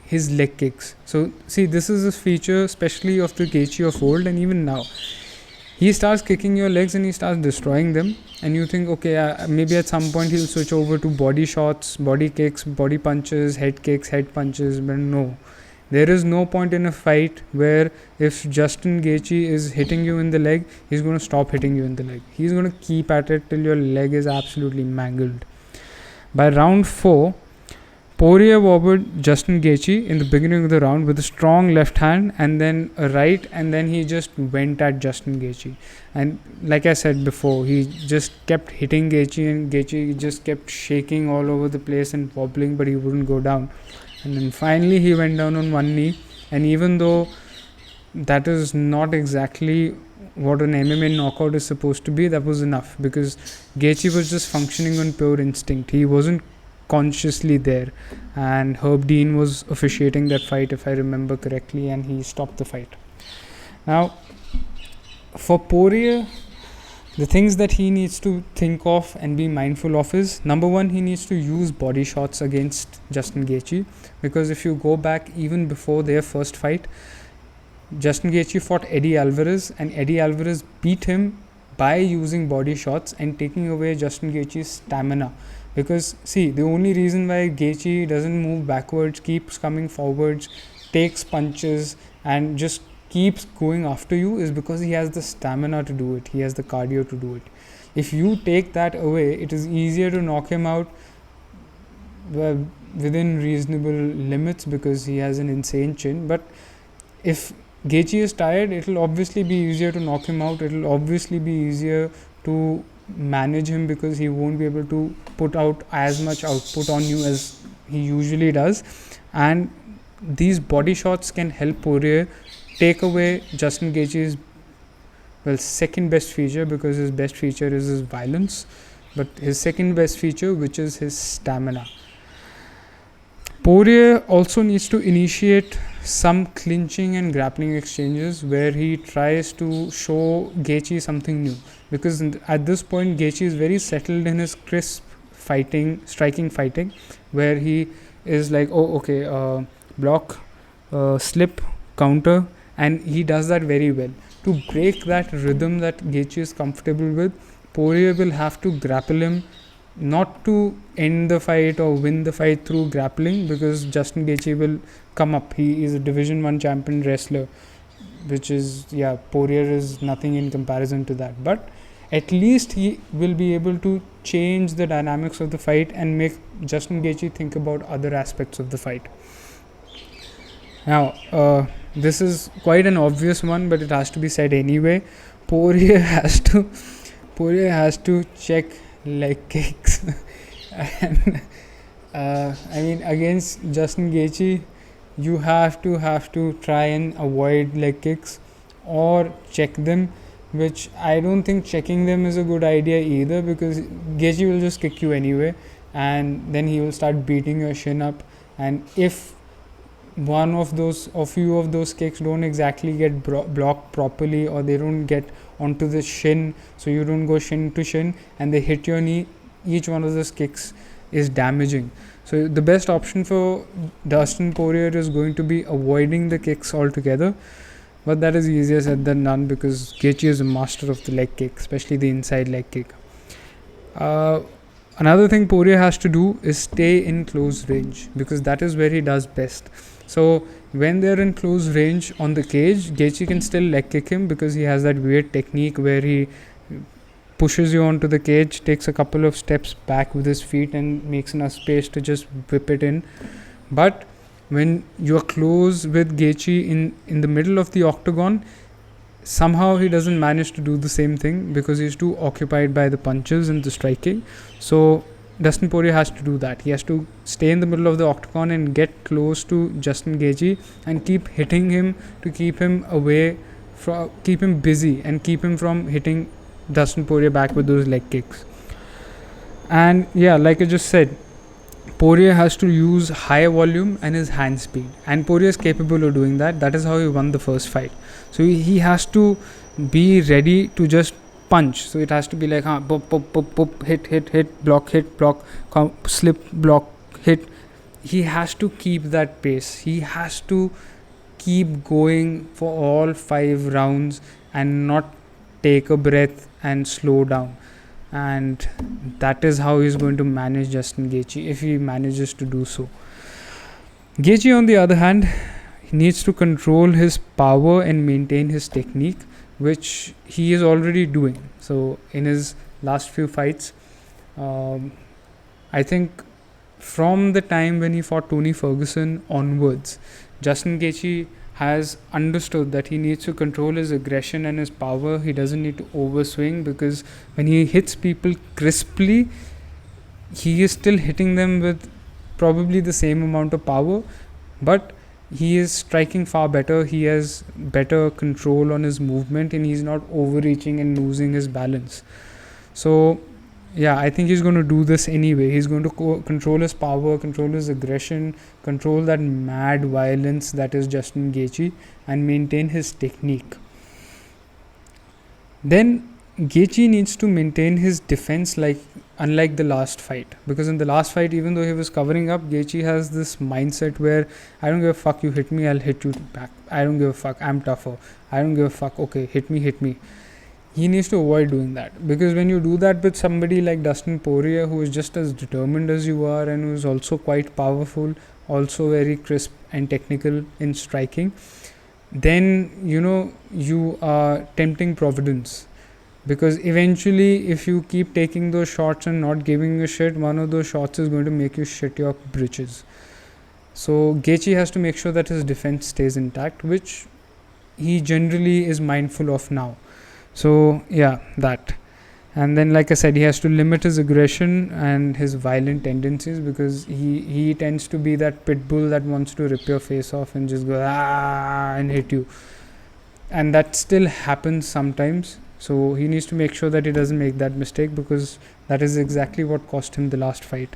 his leg kicks. So see, this is a feature especially of the Gaethje of old, and even now. He starts kicking your legs and he starts destroying them, and you think, okay, maybe at some point he'll switch over to body shots, body kicks, body punches, head kicks, head punches, but no. There is no point in a fight where if Justin Gaethje is hitting you in the leg, he's going to stop hitting you in the leg. He's going to keep at it till your leg is absolutely mangled. By round 4, Poirier wobbled Justin Gaethje in the beginning of the round with a strong left hand and then a right, and then he just went at Justin Gaethje. And like I said before, he just kept hitting Gaethje, and Gaethje just kept shaking all over the place and wobbling, but he wouldn't go down. And then finally he went down on one knee, and even though that is not exactly what an MMA knockout is supposed to be, that was enough, because Gaethje was just functioning on pure instinct. He wasn't consciously there, and Herb Dean was officiating that fight, if I remember correctly, and he stopped the fight. Now, for Poirier, the things that he needs to think of and be mindful of is, number one, he needs to use body shots against Justin Gaethje, because if you go back even before their first fight, Justin Gaethje fought Eddie Alvarez, and Eddie Alvarez beat him by using body shots and taking away Justin Gaethje's stamina. Because see, the only reason why Gaethje doesn't move backwards, keeps coming forwards, takes punches and just keeps going after you is because he has the stamina to do it. He has the cardio to do it. If you take that away, it is easier to knock him out within reasonable limits because he has an insane chin. But if Gaethje is tired, it'll obviously be easier to knock him out. It'll obviously be easier to manage him because he won't be able to put out as much output on you as he usually does. And these body shots can help Poirier take away Justin Gaethje's second best feature, because his best feature is his violence, but his second best feature, which is his stamina. Poirier also needs to initiate some clinching and grappling exchanges where he tries to show Gaethje something new, because at this point Gaethje is very settled in his crisp striking fighting, where he is like, oh okay, block, slip, counter, and he does that very well. To break that rhythm that Gaethje is comfortable with, Poirier will have to grapple him, not to end the fight or win the fight through grappling, because Justin Gaethje will come up. He is a Division 1 champion wrestler, which is, Poirier is nothing in comparison to that. But at least he will be able to change the dynamics of the fight and make Justin Gaethje think about other aspects of the fight. Now, this is quite an obvious one, but it has to be said anyway. Poirier has to check leg kicks. And I mean, against Justin Gaethje, you have to try and avoid leg kicks or check them, which I don't think checking them is a good idea either, because Gaethje will just kick you anyway, and then he will start beating your shin up. And if one of those or few of those kicks don't exactly get blocked properly, or they don't get onto the shin, so you don't go shin to shin and they hit your knee, each one of those kicks is damaging. So the best option for Dustin Poirier is going to be avoiding the kicks altogether, but that is easier said than done, because Gaethje is a master of the leg kick, especially the inside leg kick. Another thing Poirier has to do is stay in close range, because that is where he does best. So when they're in close range on the cage, Gaethje can still leg kick him, because he has that weird technique where he pushes you onto the cage, takes a couple of steps back with his feet and makes enough space to just whip it in. But when you're close with Gaethje in the middle of the octagon, somehow he doesn't manage to do the same thing, because he's too occupied by the punches and the striking. So Dustin Poirier has to do that. He has to stay in the middle of the octagon and get close to Justin Gaethje and keep hitting him to keep him away, keep him busy and keep him from hitting Dustin Poirier back with those leg kicks. And like I just said, Poirier has to use high volume and his hand speed, and Poirier is capable of doing that. That is how he won the first fight. So he has to be ready to just punch. So it has to be like pop, pop, pop, pop, hit, block, slip, block, hit. He has to keep that pace. He has to keep going for all 5 rounds and not take a breath and slow down. And that is how he's going to manage Justin Gaethje, if he manages to do so. Gaethje, on the other hand, he needs to control his power and maintain his technique, which he is already doing. So in his last few fights, I think from the time when he fought Tony Ferguson onwards, Justin Gaethje has understood that he needs to control his aggression and his power. He doesn't need to overswing, because when he hits people crisply, he is still hitting them with probably the same amount of power, but he is striking far better. He has better control on his movement, and he's not overreaching and losing his balance. So I think he's going to do this anyway. He's going to control his power, control his aggression, control that mad violence that is Justin Gaethje, and maintain his technique. Then Gaethje needs to maintain his defense, unlike the last fight, because in the last fight, even though he was covering up, Gaethje has this mindset where I don't give a fuck, you hit me, I'll hit you back. I don't give a fuck, I'm tougher. I don't give a fuck, okay, hit me. He needs to avoid doing that, because when you do that with somebody like Dustin Poirier, who is just as determined as you are and who is also quite powerful, also very crisp and technical in striking, then you are tempting Providence. because eventually if you keep taking those shots and not giving a shit, one of those shots is going to make you shit your britches. So Gaethje has to make sure that his defense stays intact, which he generally is mindful of now. So yeah, that. And then, like I said, he has to limit his aggression and his violent tendencies, because he tends to be that pit bull that wants to rip your face off and just go and hit you. And that still happens sometimes. So he needs to make sure that he doesn't make that mistake, because that is exactly what cost him the last fight.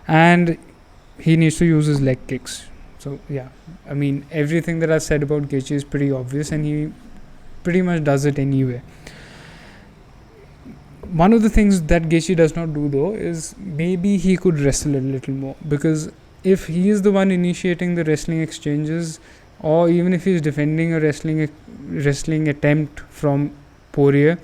And he needs to use his leg kicks. So yeah, I mean, everything that I've said about Gaethje is pretty obvious, and he pretty much does it anyway. One of the things that Gaethje does not do though is maybe he could wrestle a little more, because if he is the one initiating the wrestling exchanges, or even if he's defending a wrestling attempt from Poirier,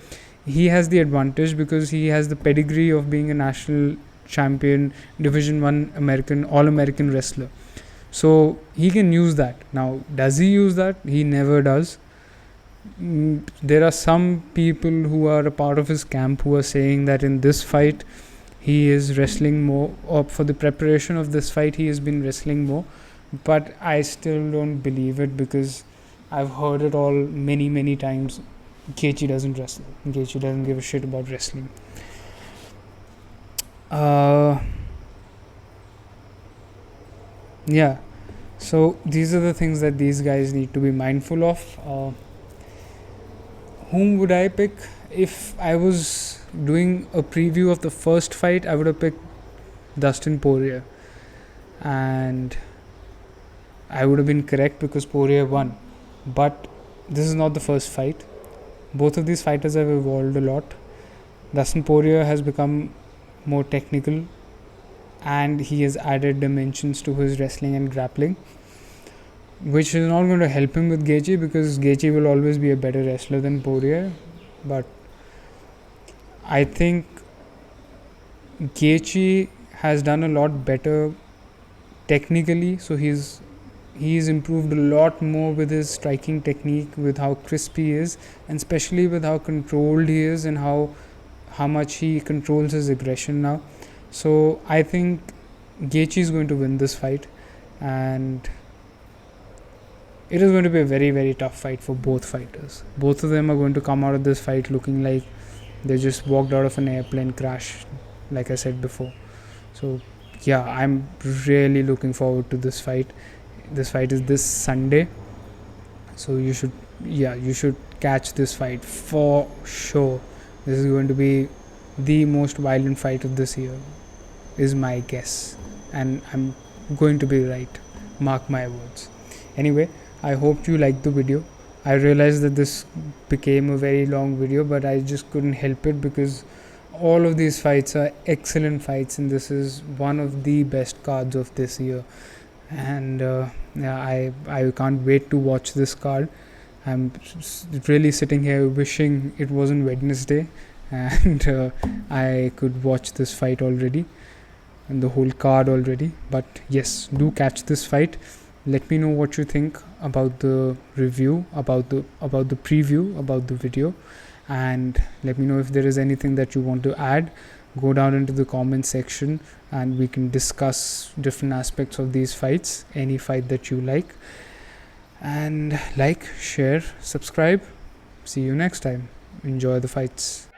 he has the advantage because he has the pedigree of being a national champion, Division 1 All-American wrestler. So he can use that. Now, does he use that? He never does. There are some people who are a part of his camp who are saying that in this fight he is wrestling more, or for the preparation of this fight he has been wrestling more, but I still don't believe it, because I've heard it all many times. Gaethje doesn't wrestle. Gaethje doesn't give a shit about wrestling. Yeah, so these are the things that these guys need to be mindful of. Whom would I pick? If I was doing a preview of the first fight, I would have picked Dustin Poirier, and I would have been correct because Poirier won. But this is not the first fight. Both of these fighters have evolved a lot. Dustin Poirier has become more technical, and he has added dimensions to his wrestling and grappling, which is not going to help him with Gaethje, because Gaethje will always be a better wrestler than Poirier. But I think Gaethje has done a lot better technically, so he's improved a lot more with his striking technique, with how crisp he is, and especially with how controlled he is, and how much he controls his aggression now. So I think Gaethje is going to win this fight, and it is going to be a very tough fight for both fighters. Both of them are going to come out of this fight looking like they just walked out of an airplane crash, like I said before. So yeah, I'm really looking forward to this fight. This fight is this Sunday, so you should catch this fight for sure. This is going to be the most violent fight of this year, is my guess, and I'm going to be right, mark my words. Anyway, I hope you liked the video. I realized that this became a very long video, but I just couldn't help it, because all of these fights are excellent fights, and this is one of the best cards of this year. And I can't wait to watch this card. I'm really sitting here wishing it wasn't Wednesday and I could watch this fight already, and the whole card already. But yes, do catch this fight. Let me know what you think about the review, about the preview, about the video, and let me know if there is anything that you want to add. Go down into the comment section and we can discuss different aspects of these fights, any fight that you like. And like, share, subscribe. See you next time. Enjoy the fights.